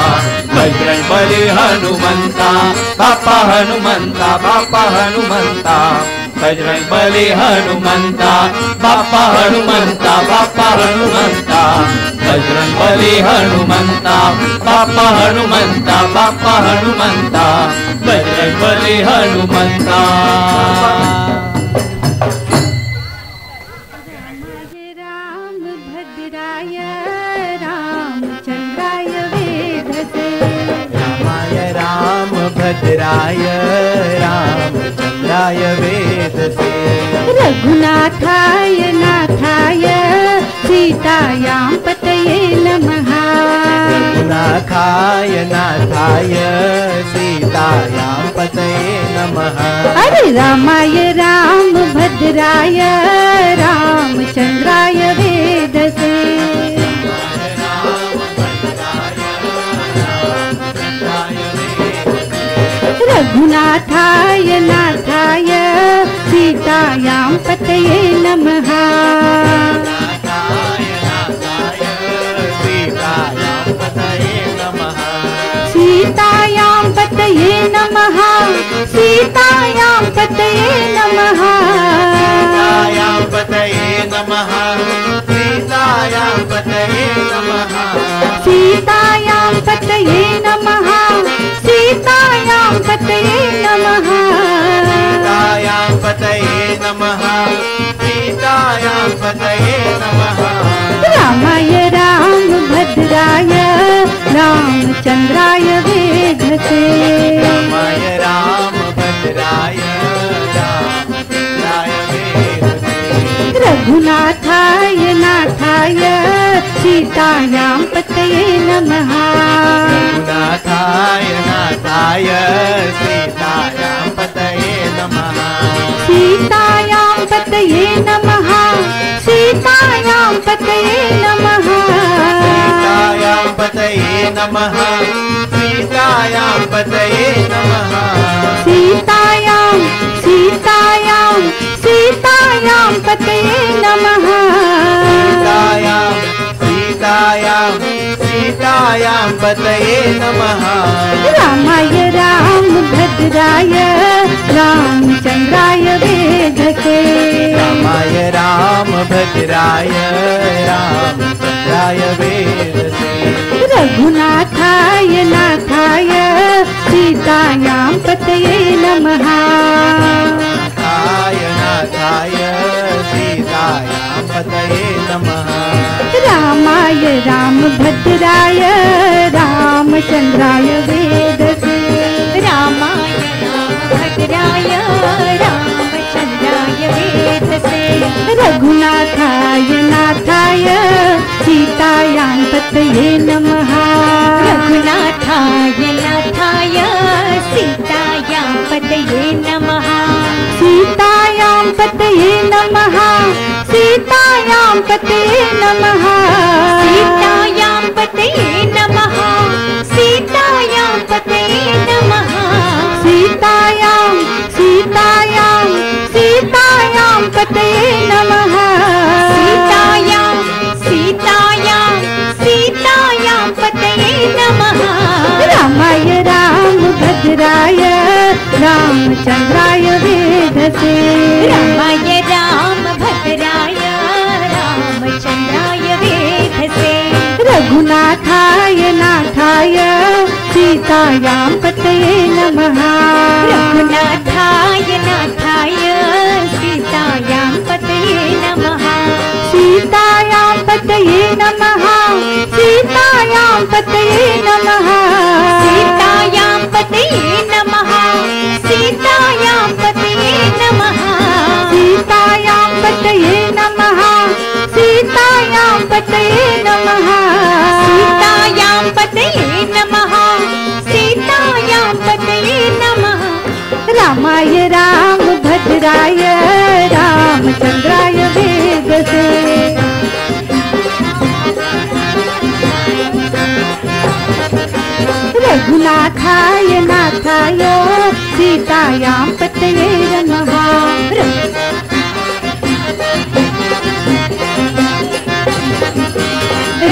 बजरंगबली हनुमंता बाप्पा हनुमंता बाप्पा हनुमंता बजरंगबली हनुमंता बाप्पा हनुमंता बजरंगबली हनुमंता बाप्पा हनुमंता बजरंगबली हनुमंता राम भद्राय रामचंद्राय वेधसे रामाय राम भद्राय रामचंद्राय वेदसे रघुनाथाय नाथाय सीतायां पतये नमः रघुनाथाय नाथाय सीतायां पतये नमः अरे रामाय राम भद्राय रामचंद्राय वेधसे रघुनाथाय नाथाय सीतायां पतये नमः सीतायां पतये नमः सीतायां पतये नमः सीतायां पतये नमः सीतायां पतये नमः सीतायां पतये नमः सीतायां पतये नमः सीतायां पतये नमः सीतायां पतये नमः रामाय राम भद्राय रामचंद्राय वेधसे रामाय राम भद्राय रामचंद्राय वेदसे रघुनाथाय नाथाय सीतायां पतये नमः रघुनाथाय नाथाय सीतायां पतये नमः सीतायां पतये नमः सीतायां पतये नमः सीतायां पतये नमः सीतायां पतये नमः सीतायां सीतायां सीतायां पतये नमः सीतायां सीतायां सीतायां पतये नमः रामाय राम भद्राय रामचंद्राय वेधसे रामाय राम भद्राय रामचंद्राय वेदसे रघुनाथाय नाथाय सीतायां पतये नमः नाथाय नाथाय सीतायां पतये नमः रामाय राम भद्राय रामचंद्राय वेधसे रामाय राम भद्राय रामचंद्राय वेधसे रघुनाथाय नाथाय सीतायां पतये नमः रघुनाथाय नाथाय सीतायां पतये नमः सीतायां पतये नमः सीतायां पतये पतये नमः। सीतायां सीतायां सीतायां पतये नमः। रामाय रामभद्राय रामचंद्राय वेधसे। रामाय रामभद्राय रामचंद्राय वेधसे। रघुनाथाय नाथाय सीतायां पतये नमः। रघुनाथाय नाथाय सीतायां पतये नमः। सीतायां पतये नमः। सीतायां पतये नमः। सीतायां पतये नमः। सीतायां पतये नमः। सीतायां पतये नमः। सीतायां पतये नमः। सीतायां पतये नमः। सीतायां पतये नमः। रामाय रामभद्राय रामचंद्राय वेधसे। रघुनाथाय नाथाय सीतायां पतये नमः।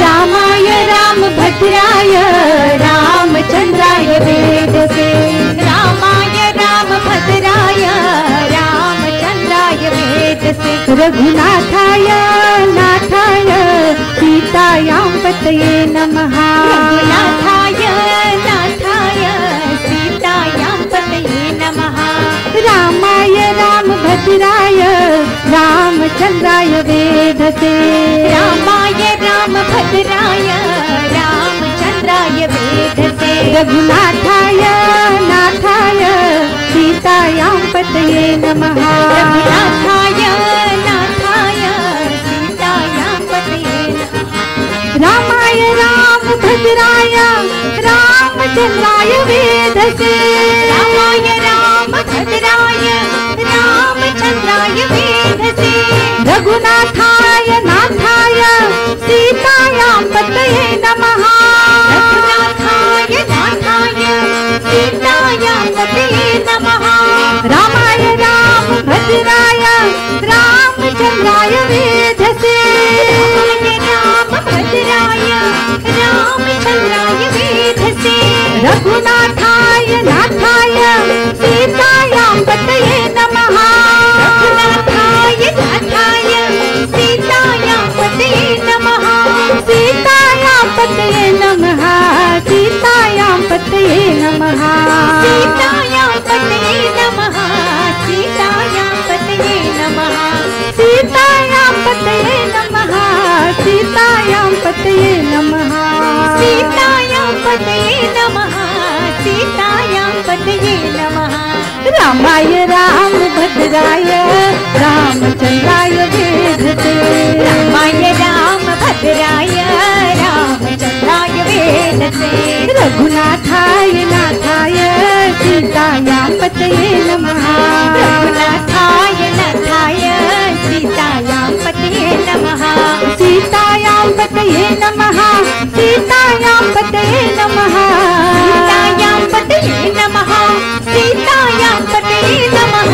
रामाय रामभद्राय रामचंद्राय वेधसे। रामाय रामभद्राय रामचंद्राय वेधसे। रघुनाथाय नाथाय सीतायां पतये नमः। रघुनाथाय नाथाय सीतायां पतये नमः। रामाय रामभद्राय रामचंद्राय वेधसे। रामाय रामभद्राय रामचंद्राय वेधसे। रघुनाथाय नाथाय सीतायां पतये नमः। रघुनाथाय नाथाय सीतायां पतये नमः। रामाय रामभद्राय रामचंद्राय वेधसे। रामाय रामभद्राय रामचंद्राय वेधसे। रघुनाथाय नाथाय सीतायां पतये नमः। रघुनाथाय नाथाय सीतायां पतये नमः। रामाय रामभद्राय रामचंद्राय वेधसे। रामाय रामभद्राय रामचंद्राय वेधसे। रघुनाथाय नाथाय सीतायां पतये नमः। रघुनाथाय नाथाय सीतायां पतये नमः। सीतायां पतये नमः। सीतायां पतये नमः। सीतायां पतये नमः। सीतायां पतये नमः। सीतायां पतये नमः। सीतायां पतये नमः। सीतायां पतये नमः। सीतायां पतये नमः। रामाय रामभद्राय रामचंद्राय वेधसे। रामाय रामभद्राय रामचंद्राय वेधसे। रघुनाथाय नाथाय सीतायां पतये नमः। रघुनाथाय नाथाय सीतायां पतये नमः। सीतायां पतये नमः। सीतायां पतये नमः। सीतायां पतये नमः। सीतायां पतये नमः।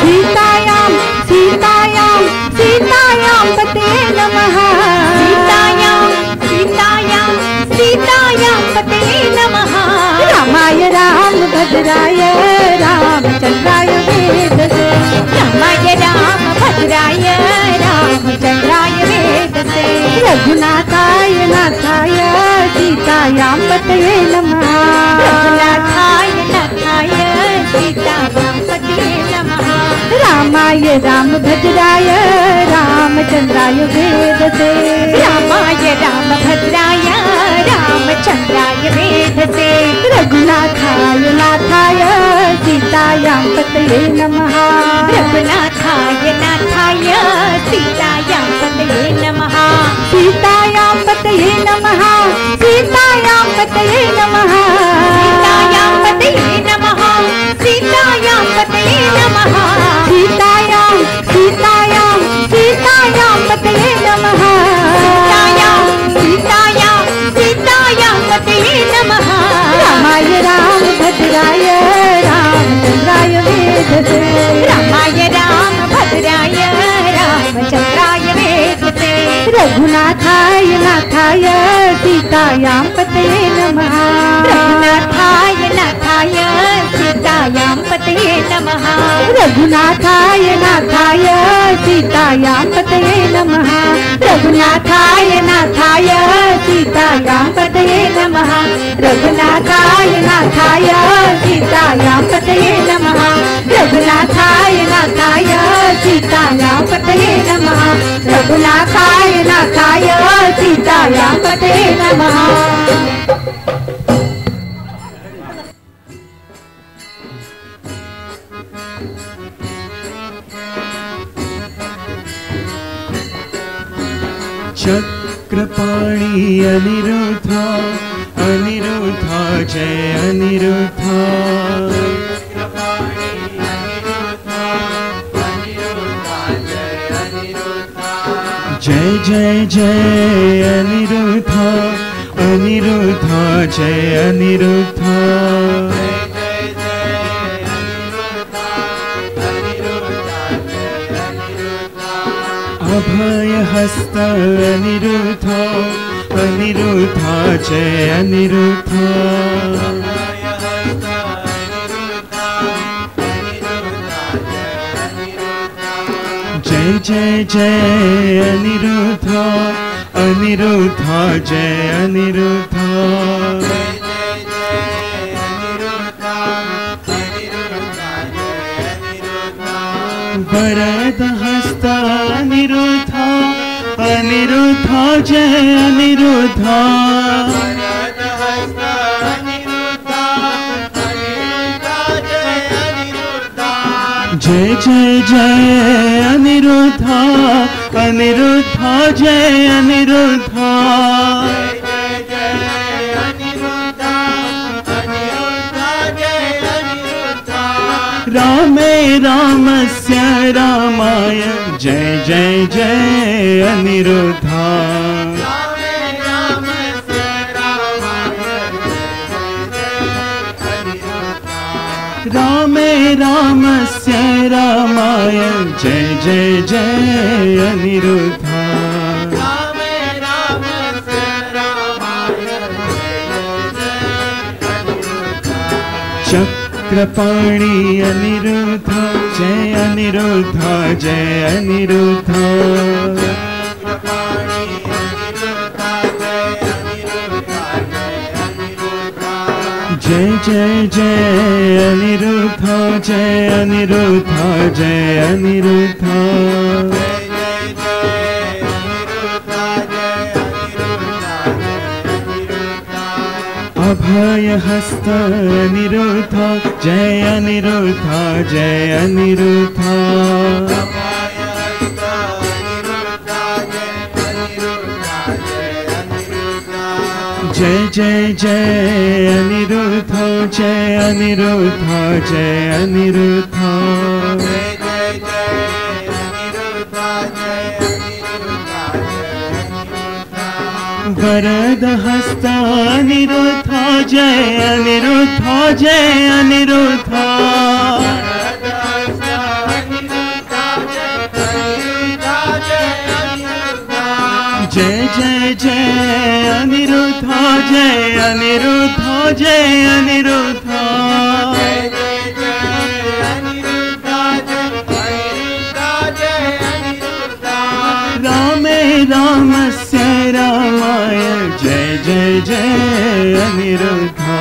सीतायां सीतायां सीतायां पतये नमः। सीतायां सीतायां सीतायां पतये नमः। रामाय रामभद्राय रामचंद्राय वेधसे। रामाय रामभद्राय रामचंद्राय वेधसे। रघुनाथाय नाथाय सीतायां पतये नमः। रघुनाथाय नाथाय सीतायां पतये नमः। रामाय रामभद्राय रामचंद्राय वेधसे। रामाय रामभद्राय रामचंद्राय वेधसे। रघुनाथाय नाथाय सीतायां पतये नमः। रघुनाथाय नाथाय सीतायां पतये नमः। सीतायां पतये नमः। सीतायां पतये नमः। सीतायां पतये नमः। सीतायां पतये नमः। सीतायां सीतायां सीतायां पतये नमः। सीतायां सीतायां सीतायां पतये नमः। रामाय रामभद्राय रामचंद्राय वेधसे। रामाय रामभद्राय रघुनाथाय नाथाय सीतायां पतये नमः। रघुनाथाय नाथाय सीतायां पतये नमः। रघुनाथाय नाथाय सीतायां पतये नमः। रघुनाथाय नाथाय सीतायां पतये नमः। रघुनाथाय नाथाय सीतायां पतये नमः। रघुनाथाय नाथाय सीतायां पतये नमः। रघुनाथाय नाथाय सीतायां पतये नमः। चक्रपाणि अनिरुद्धा अनिरुद्धा जय अनिरुद्धा। जय जय जय अनिरुद्धा अनिरुद्धा जय अनिरुद्धा। अभय हस्त अनिरुद्धा अनिरुद्धा जय अनिरुद्धा। जय जय जय अनिरुद्धा अनिरुद्धा जय अनिरुद्धा। वरद हस्त अनिरुद्धा अनिरुद्धा जय अनिरुद्धा। जय जय जय अनिरुद्धा अनिरुद्धा जय अनिरुद्धा। रामे रामस्य रामाय जय जय जय अनिरुद्धा। रामे रामस्य रामाय जय जय जय अनिरुद्धा। चक्रपाणि अनिरुद्धा जय अनिरुद्धा जय अनिरुद्धा। जय जय जय अनिरुद्धा जय अनिरुद्धा जय अनिरुद्धा। अभय हस्त अनिरुद्धा जय अनिरुद्धा जय अनिरुद्धा। जय जय जय अनिरुद्धा जय अनिरुद्धा जय अनिरुद्धा। वरद हस्त अनिरुद्धा जय अनिरुद्धा जय अनिरुद्धा। जय जय जय अनिरुद्धा जय अनिरुद्धा जय अनिरुद्धा। रामे रामस्य रामाय जय जय जय अनिरुद्धा।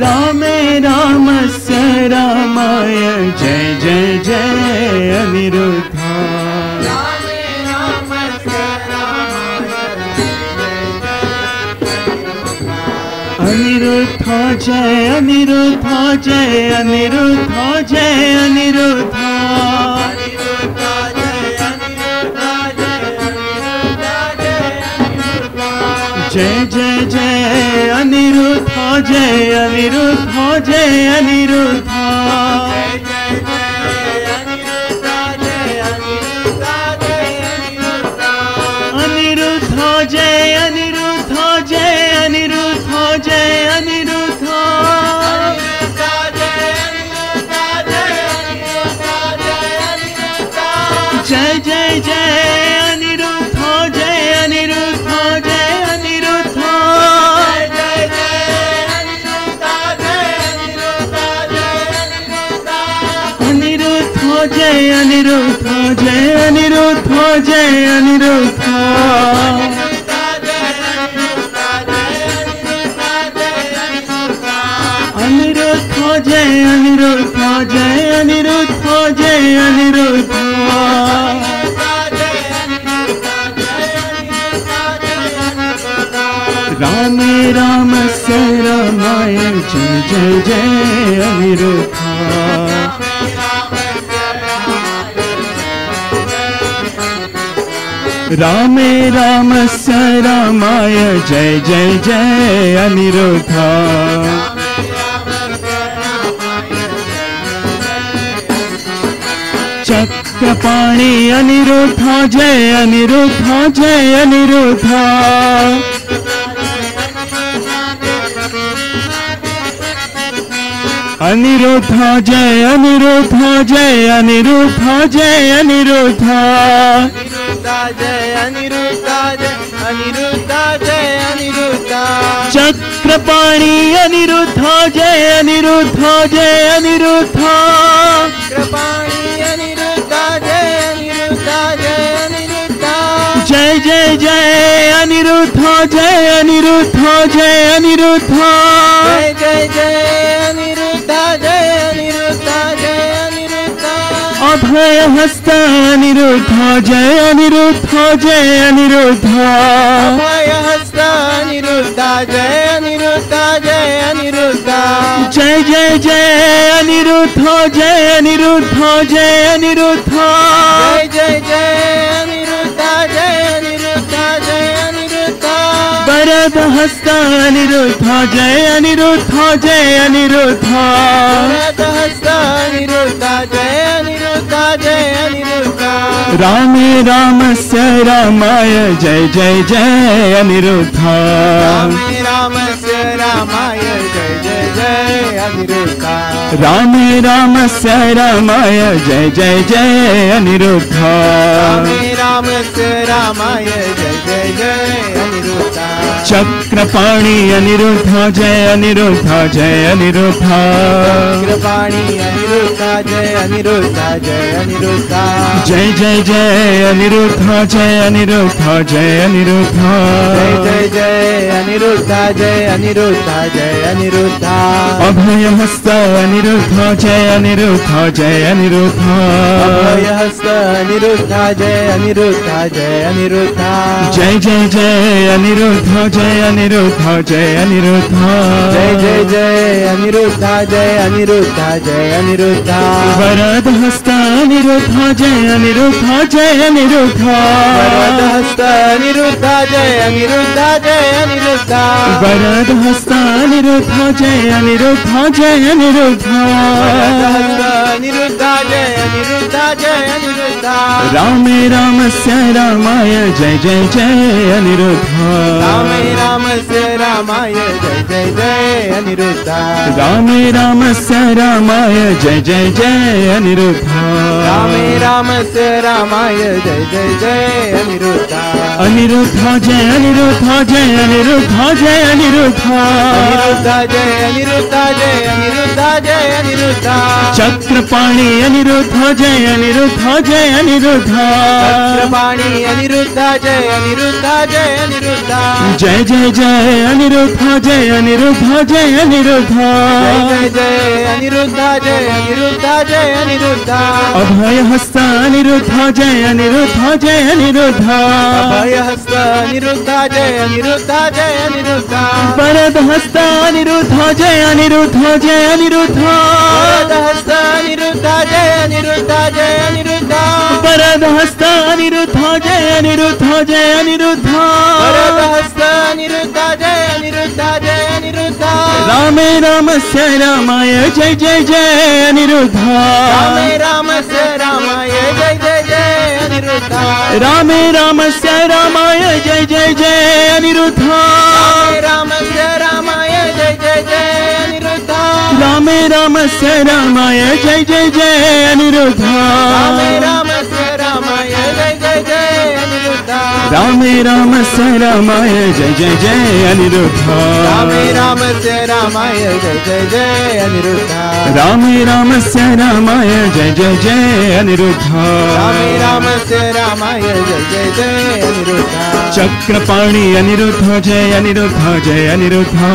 रामे रामस्य रामाय जय जय जय अनिरुद्धा। अनिरुद्धा जय अनिरुद्धा जय अनिरुद्धा जय अनिरुद्धा। जय जय जय अनिरुद्धा जय अनिरुद्धा जय अनिरुद्धा। अनिरुद्धा जय अनिरुद्धा जय अनिरुद्धा जय अनिरुद्धा। जय अनिरुद्ध जय अनिरुद्ध जय अनिरुद्ध अनिरुद्ध जय अनिरुद्ध जय अनिरुद्ध जय अनिरुद्ध रामे रामस्य रामाय जय जय जय अनिरुद्ध रामे रामस्य रामाय जय जय जय अनिरुद्ध चक्रपाणि अनिरुद्ध जय अनिरुद्ध जय अनिरुद्ध अनिरुद्ध जय अनिरुद्ध जय अनिरुद्ध जय अनिरुद्ध जय अनिरुद्ध जय अनिरुद्ध जय अनिरुद्ध चक्रपाणि अनिरुद्ध जय अनिरुद्ध जय अनिरुद्ध चक्रपाणि अनिरुद्ध जय अनिरुद्ध जय अनिरुद्ध जय जय जय अनिरुद्ध जय अनिरुद्ध जय अनिरुद्ध जय जय जय अनिरुद्ध जय अनिरुद्ध जय अनिरुद्ध अभय हस्त अनिरुद्ध जय अनिरुद्ध जय अनिरुद्ध अभय हस्त अनिरुद्ध जय अनिरुद्ध जय अनिरुद्ध जय जय जय अनिरुद्ध जय अनिरुद्ध जय अनिरुद्ध जय जय जय अनिरुद्ध जय अनिरुद्ध जय अनिरुद्ध वरद हस्त अनिरुद्ध जय अनिरुद्ध जय अनिरुद्ध वरद हस्त अनिरुद्ध जय अनिरुद्ध जय अनिरुद्ध रामे रामस्य रामाय जय जय जय अनिरुद्ध रामे रामस्य रामाय जय जय जय अनिरुद्ध रामे रामस्य रामाय जय जय जय अनिरुद्ध रामे रामस्य रामाय जय जय जय अनिरुद्ध चक्रपाणि अनिरुद्ध जय अनिरुद्ध जय अनिरुद्ध चक्रपाणि अनिरुद्ध जय अनिरुद्ध जय अनिरुद्ध जय जय जय अनिरुद्ध जय अनिरुद्ध जय अनिरुद्ध जय जय जय अनिरुद्ध जय अनिरुद्ध जय अनिरुद्ध अभय हस्त अनिरुद्ध जय अनिरुद्ध जय अनिरुद्ध अभय हस्त अनिरुद्ध जय अनिरुद्ध जय अनिरुद्ध जय जय जय अनिरुद्ध जय अनिरुद्ध जय अनिरुद्ध जय जय जय अनिरुद्ध जय अनिरुद्ध जय अनिरुद्ध वरद हस्त अनिरुद्ध जय अनिरुद्ध जय अनिरुद्ध वरद हस्त अनिरुद्ध जय अनिरुद्ध जय अनिरुद्ध वरद हस्त अनिरुद्ध जय अनिरुद्ध जय अनिरुद्ध वरद हस्त अनिरुद्ध जय अनिरुद्ध जय अनिरुद्ध रामे रामस्य रामाय जय जय जय अनिरुद्ध रामे रामस्य रामाय जय जय जय अनिरुद्ध रामे रामस्य रामाय जय जय जय अनिरुद्ध रामे रामस्य रामाय जय जय जय अनिरुद्ध अनिरुद्ध जय अनिरुद्ध जय अनिरुद्ध जय अनिरुद्ध अनिरुद्ध जय अनिरुद्ध जय अनिरुद्ध जय अनिरुद्ध चक्रपाणि अनिरुद्ध जय अनिरुद्ध जय अनिरुद्ध चक्रपाणि अनिरुद्ध जय अनिरुद्ध जय अनिरुद्ध जय जय जय अनिरुद्ध जय अनिरुद्ध जय अनिरुद्ध जय जय जय अनिरुद्ध जय अनिरुद्ध जय अनिरुद्ध अभय हस्त अनिरुद्ध जय अनिरुद्ध जय अनिरुद्ध अभय हस्त अनिरुद्ध जय अनिरुद्ध जय अनिरुद्ध वरद हस्त अनिरुद्ध जय अनिरुद्ध जय अनिरुद्ध वरद हस्त अनिरुद्ध जय अनिरुद्ध जय अनिरुद्ध वरद हस्त अनिरुद्ध जय अनिरुद्ध जय अनिरुद्ध वरद हस्त अनिरुद्ध जय अनिरुद्ध जय अनिरुद्ध रामे रामस्य रामाय जय जय जय अनिरुद्ध रामे रामस्य रामाय जय जय जय अनिरुद्ध रामे रामस्य रामाय जय जय जय अनिरुद्ध रामे रामस्य रामाय जय जय जय अनिरुद्ध रामे रामस्य रामाय जय जय जय अनिरुद्ध रामे रामस्य रामाय जय जय जय अनिरुद्ध रामे रामस्य रामाय जय जय जय अनिरुद्धा रामे रामस्य रामाय जय जय जय अनिरुद्धा रामे रामस्य रामाय जय जय जय अनिरुद्धा रामे रामस्य रामाय जय जय जय अनिरुद्धा चक्रपाणि अनिरुद्धा जय अनिरुद्धा जय अनिरुद्धा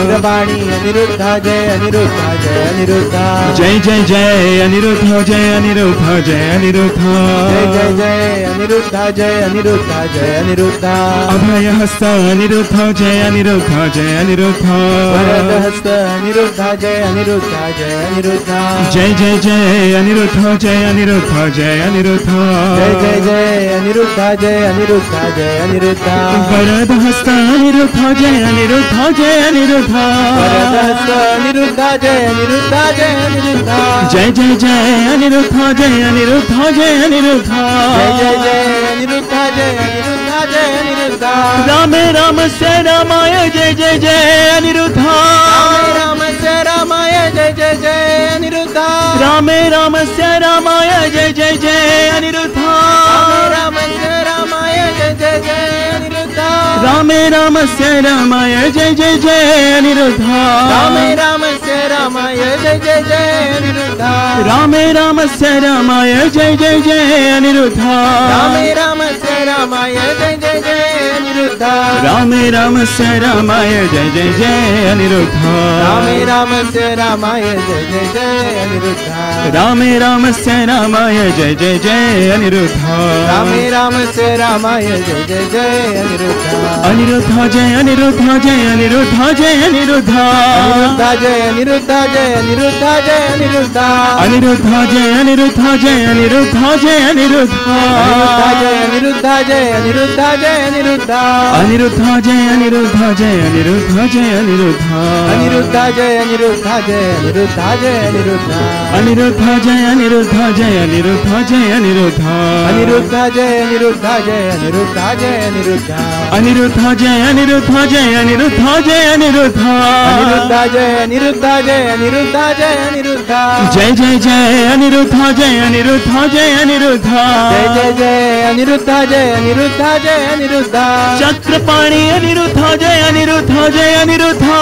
चक्रपाणि अनिरुद्धा जय अनिरुद्धा जय अनिरुद्धा जय जय जय अनिरुद्धा जय अनिरुद्धा जय अनिरुद्धा जय जय जय अनिरुद्धा जय अनिरुद्धा जय अनिरुद्धा अभयहस्त अनिरुद्धा जय अनिरुद्धा जय अनिरुद्धा वरदहस्त अनिरुद्धा जय अनिरुद्धा जय अनिरुद्धा जय जय जय अनिरुद्धा जय अनिरुद्धा जय अनिरुद्धा जय जय जय अनिरुद्धा जय अनिरुद्धा जय अनिरुद्धा वरदहस्त अनिरुद्धा जय अनिरुद्धा जय अनिरुद्धा वरदहस्त अनिरुद्धा जय अनिरुद्धा जय अनिरुद्धा जय जय जय अनिरुद्धा जय अनिरुद्धा जय अनिरुद्धा जय जय जय अनिरुद्धा जय अनिरुद्धा जय अनिरुद्धा रामे रामस्य रामाय जय जय जय अनिरुद्धा रामे रामस्य रामाय जय जय जय अनिरुद्धा रामे रामस्य रामाय जय जय जय अनिरुद्धा रामस्य रामाय जय जय जय अनिरुद्धा रामे रामस्य रामाय जय जय जय अनिरुद्धा रामे रामस्य रामाय जय जय जय अनिरुद्धा रामे रामस्य रामाय जय जय जय अनिरुद्धा रामे रामस्य रामाय जय जय जय अनिरुद्धा रामे रामस्य रामाय जय जय जय अनिरुद्धा रामे रामस्य रामाय जय जय जय अनिरुद्धा रामे रामस्य रामाय जय जय जय अनिरुद्धा रामे रामस्य रामाय जय जय जय अनिरुद्धा अनिरुद्धा जय अनिरुद्धा जय अनिरुद्धा जय अनिरुद्धा अनिरुद्धा जय अनिरुद्धा जय अनिरुद्धा जय अनिरुद्धा अनिरुद्धा जय अनिरुद्धा जय अनिरुद्धा जय अनिरुद्धा अनिरुद्धा जय अनिरुद्धा जय अनिरुद्धा अनिरुद्धा जय अनिरुद्धा जय अनिरुद्धा जय अनिरुद्धा अनिरुद्धा जय अनिरुद्धा जय अनिरुद्धा जय अनिरुद्धा अनिरुद्धा जय अनिरुद्धा जय अनिरुद्धा जय अनिरुद्धा अनिरुद्धा जय अनिरुद्धा जय अनिरुद्धा जय अनिरुद्धा अनिरुद्धा जय अनिरुद्धा जय अनिरुद्धा जय अनिरुद्धा अनिरुद्धा जय अनिरुद्धा जय अनिरुद्धा जय अनिरुद्धा जय जय जय अनिरुद्धा जय अनिरुद्धा जय अनिरुद्धा जय जय जय अनिरुद्धा जय अनिरुद्धा जय अनिरुद्धा चक्रपाणि अनिरुद्धा जय अनिरुद्धा जय अनिरुद्धा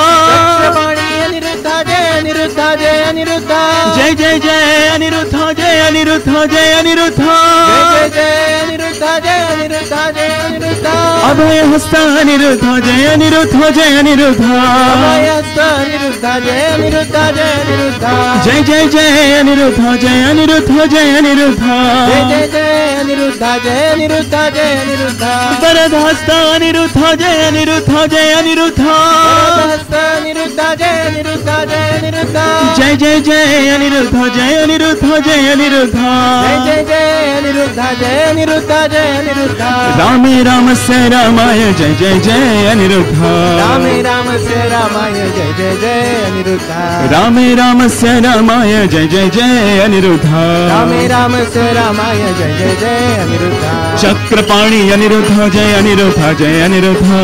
चक्रपाणि अनिरुद्धा जय अनिरुद्धा जय अनिरुद्धा जय जय जय अनिरुद्धा जय अनिरुद्धा जय अनिरुद्धा जय जय जय अनिरुद्धा जय अनिरुद्धा जय अनिरुद्धा अभयहस्त अनिरुद्धा जय अनिरुद्धा जय अनिरुद्धा अभयहस्त अनिरुद्धा जय अनिरुद्धा जय अनिरुद्धा जय जय जय अनिरुद्धा जय अनिरुद्धा जय अनिरुद्धा जय जय जय अनिरुद्धा जय अनिरुद्धा जय अनिरुद्धा वरदहस्त अनिरुद्धा जय अनिरुद्धा जय अनिरुद्धा वरदहस्त अनिरुद्धा जय अनिरुद्धा जय अनिरुद्धा जय जय जय अनिरुद्धा जय अनिरुद्धा जय अनिरुद्धा जय जय जय अनिरुद्धा जय अनिरुद्धा जय अनिरुद्धा रामे रामस्य रामाय जय जय जय अनिरुद्धा रामे रामस्य रामाय जय जय जय अनिरुद्धा रामे रामस्य रामाय जय जय जय अनिरुद्धा रामे रामस्य रामाय जय जय जय अनिरुद्धा चक्रपाणि अनिरुद्धा जय अनिरुद्धा जय अनिरुद्धा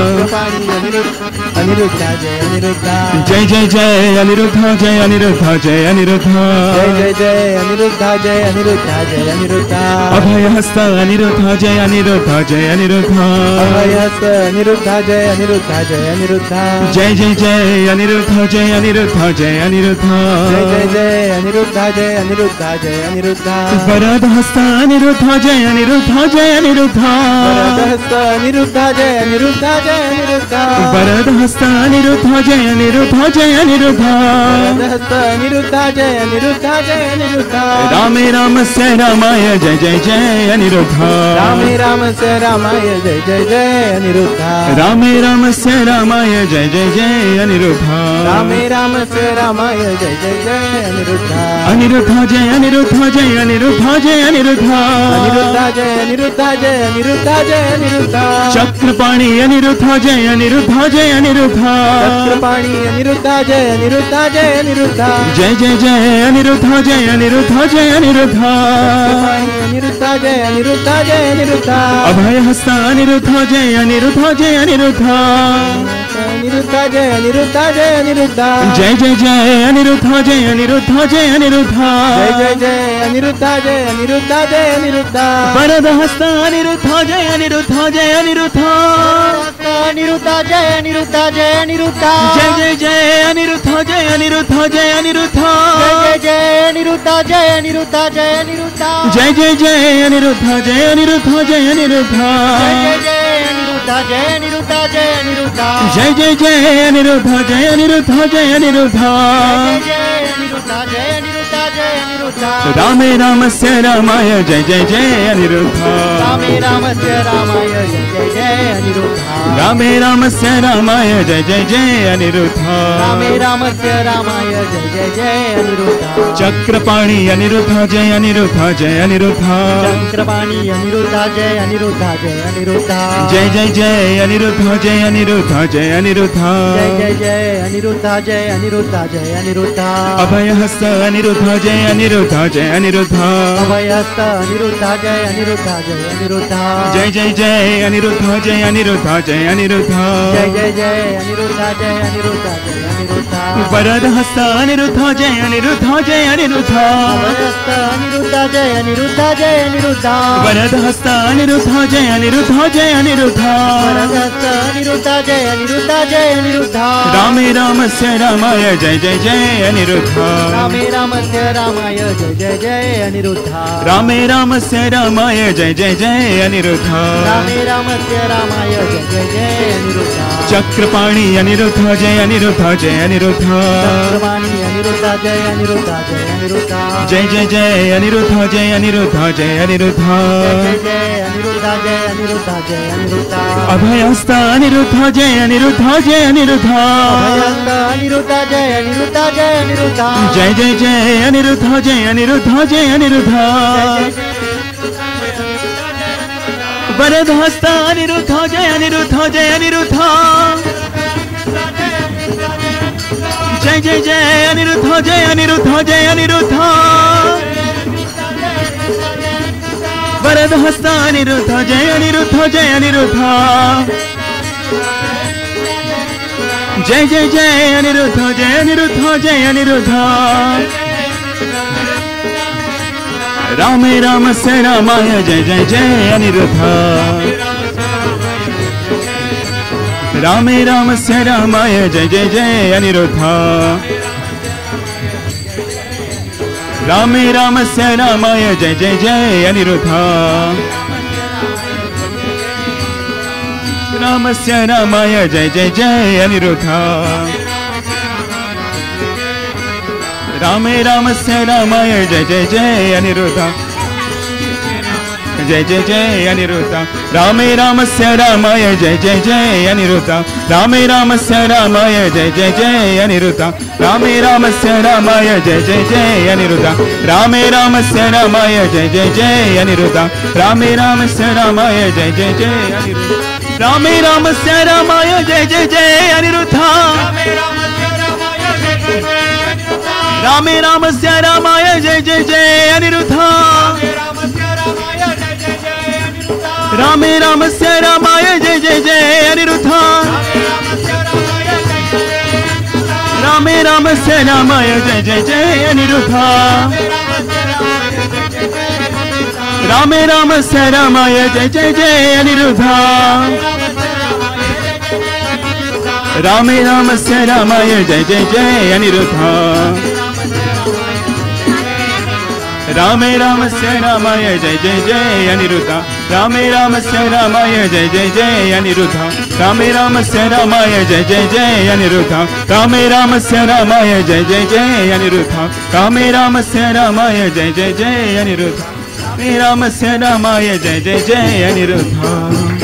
चक्रपाणि अनिरुद्धा जय अनिरुद्धा जय जय जय अनिरुद्धा जय अनिरुद्धा जय अनिरुद्धा जय जय जय अनिरुद्धा जय अनिरुद्धा जय अनिरुद्धा अभयहस्त अनिरुद्धा जय अनिरुद्धा जय अनिरुद्धा अभयहस्त अनिरुद्धा जय अनिरुद्धा जय अनिरुद्धा जय जय जय अनिरुद्धा जय अनिरुद्धा जय अनिरुद्धा जय जय जय अनिरुद्धा जय अनिरुद्धा जय अनिरुद्धा वरदहस्त अनिरुद्धा जय अनिरुद्धा जय अनिरुद्धा वरदहस्त अनिरुद्धा जय अनिरुद्धा जय अनिरुद्धा वरदहस्त अनिरुद्धा जय अनिरुद्धा जय अनिरुद्धा वरदहस्त अनिरुद्धा जय अनिरुद्धा जय अनिरुद्धा रामे रामस्य रामाय जय जय जय अनिरुद्धा रामे रामस्य रामाय जय जय जय अनिरुद्धा रामे रामस्य रामाय जय जय जय अनिरुद्धा रामे रामस्य रामाय जय जय जय अनिरुद्धा अनिरुद्धा जय अनिरुद्धा जय अनिरुद्धा जय अनिरुद्धा अनिरुद्धा जय अनिरुद्धा जय अनिरुद्धा जय अनिरुद्धा चक्रपाणि अनिरुद्धा जय अनिरुद्धा जय अनिरुद्धा चक्रपाणि अनिरुद्धा जय अनिरुद्धा जय अनिरुद्धा जय जय जय अनिरुद्धा जय अनिरुद्धा जय अनिरुद्धा चक्रपाणि अनिरुद्धा जय अनिरुद्धा जय अनिरुद्धा अभयहस्त अनिरुद्धा जय अनिरुद्धा जय अनिरुद्धा अनिरुद्धा जय अनिरुद्धा जय अनिरुद्धा जय जय जय अनिरुद्धा जय अनिरुद्धा जय अनिरुद्धा जय जय जय अनिरुद्ध जय अनिरुद्ध जय अनिरुद्ध वरद हस्त अनिरुद्ध जय अनिरुद्ध जय अनिरुद्ध अनिरुद्ध जय अनिरुद्ध जय अनिरुद्ध जय जय जय अनिरुद्ध जय अनिरुद्ध जय अनिरुद्ध जय अनिरुद्ध जय अनिरुद्ध जय अनिरुद्ध जय जय जय अनिरुद्ध जय अनिरुद्ध जय अनिरुद्ध जय अनिरुद्ध जय अनिरुद्ध जय जय जय अनिरुद्ध जय अनिरुद्ध जय अनिरुद्ध रामे रामस्य रामाय जय जय जय अनिरुद्ध रामे रामस्य रामाय जय जय जय अनिरुद्ध रामे रामस्य रामाय जय जय जय अनिरुद्ध रामे रामस्य रामाय जय जय जय अनिरुद्ध चक्रपाणी अनिरुद्ध जय अनिरुद्ध जय अनिरुद्ध चक्रपाणी अनिरुद्ध जय अनिरुद्ध जय अनिरुद्ध जय जय जय अनिरुद्ध जय अनिरुद्ध जय अनिरुद्ध जय जय जय अनिरुद्ध जय अनिरुद्ध जय अनिरुद्ध अभयहस्त अनिरुद्ध जय अनिरुद्ध जय अनिरुद्ध अभयहस्त अनिरुद्ध जय अनिरुद्ध जय अनिरुद्ध जय जय जय अनिरुद्ध जय अनिरुद्ध जय अनिरुद्ध जय जय जय अनिरुद्ध जय अनिरुद्ध जय अनिरुद्ध वरद हस्त अनिरुद्ध जय अनिरुद्ध जय अनिरुद्ध अभयहस्त अनिरुद्ध जय अनिरुद्ध जय अनिरुद्ध वरद हस्त अनिरुद्ध जय अनिरुद्ध जय अनिरुद्ध वरदहस्त अनिरुद्ध जय अनिरुद्ध जय अनिरुद्ध रामे रामस्य रामाय जय जय जय अनिरुद्ध रामे रामस्य रामाय जय जय जय अनिरुद्ध रामे रामस्य रामाय जय जय जय अनिरुद्ध रामे रामस्य रामाय जय जय जय अनिरुद्ध चक्रपाणी अनिरुद्ध जय अनिरुद्ध जय अनिरुद्ध चक्रपाणी अनिरुद्ध जय अनिरुद्ध जय अनिरुद्ध जय जय जय अनिरुद्ध जय अनिरुद्ध जय अनिरुद्ध जय जय अनिरुद्ध जय अनिरुद्ध जय अनिरुद्ध अभयहस्त अनिरुद्ध जय अनिरुद्ध जय अनिरुद्ध अभयहस्त अनिरुद्ध जय अनिरुद्ध जय अनिरुद्ध जय जय जय अनिरुद्ध जय अनिरुद्ध जय अनिरुद्ध वरद हस्त अनिरुद्ध जय अनिरुद्ध जय अनिरुद्ध जय जय जय अनिरुद्ध जय अनिरुद्ध जय अनिरुद्ध वरद हस्त अनिरुद्ध जय अनिरुद्ध जय अनिरुद्ध जय जय जय अनिरुद्ध जय अनिरुद्ध जय अनिरुद्ध रामे रामस्य रामाय जय जय जय अनिरुद्ध रामे रामस्य रामाय जय जय जय अनिरुद्ध रामे रामस्य रामाय जय जय जय अनिरुद्ध रामस्य रामाय जय जय जय अनिरुद्ध रामे रामस्य रामाय जय जय जय अनिरुद्ध जय जय जय अनिरुद्ध रामे रामस्य रामाय जय जय जय अनिरुद्ध रामे रामस्य रामाय जय जय जय अनिरुद्ध रामे रामस्य रामाय जय जय जय अनिरुद्ध रामे रामस्य रामाय जय जय जय अनिरुद्ध रामे रामस्य रामाय जय जय जय अनिरुद्ध रामे रामस्य रामाय जय जय जय अनिरुद्ध रामे रामस्य रामाय जय जय जय अनिरुद्ध रामे रामस्य रामाय जय जय जय अनिरुद्ध रामे रामस्य रामाय जय जय जय अनिरुद्ध रामे रामस्य रामाय जय जय जय अनिरुद्ध रामे रामस्य रामाय जय जय जय अनिरुद्ध रामे रामस्य रामाय जय जय जय अनिरुद्ध रामे रामस्य रामाय जय जय जय अनिरुद्ध रामे रामस्य रामाय जय जय जय अनिरुद्ध रामे रामस्य रामाय जय जय जय अनिरुद्ध रामे रामस्य रामाय जय जय जय अनिरुद्ध रामे रामस्य रामाय जय जय जय अनिरुद्ध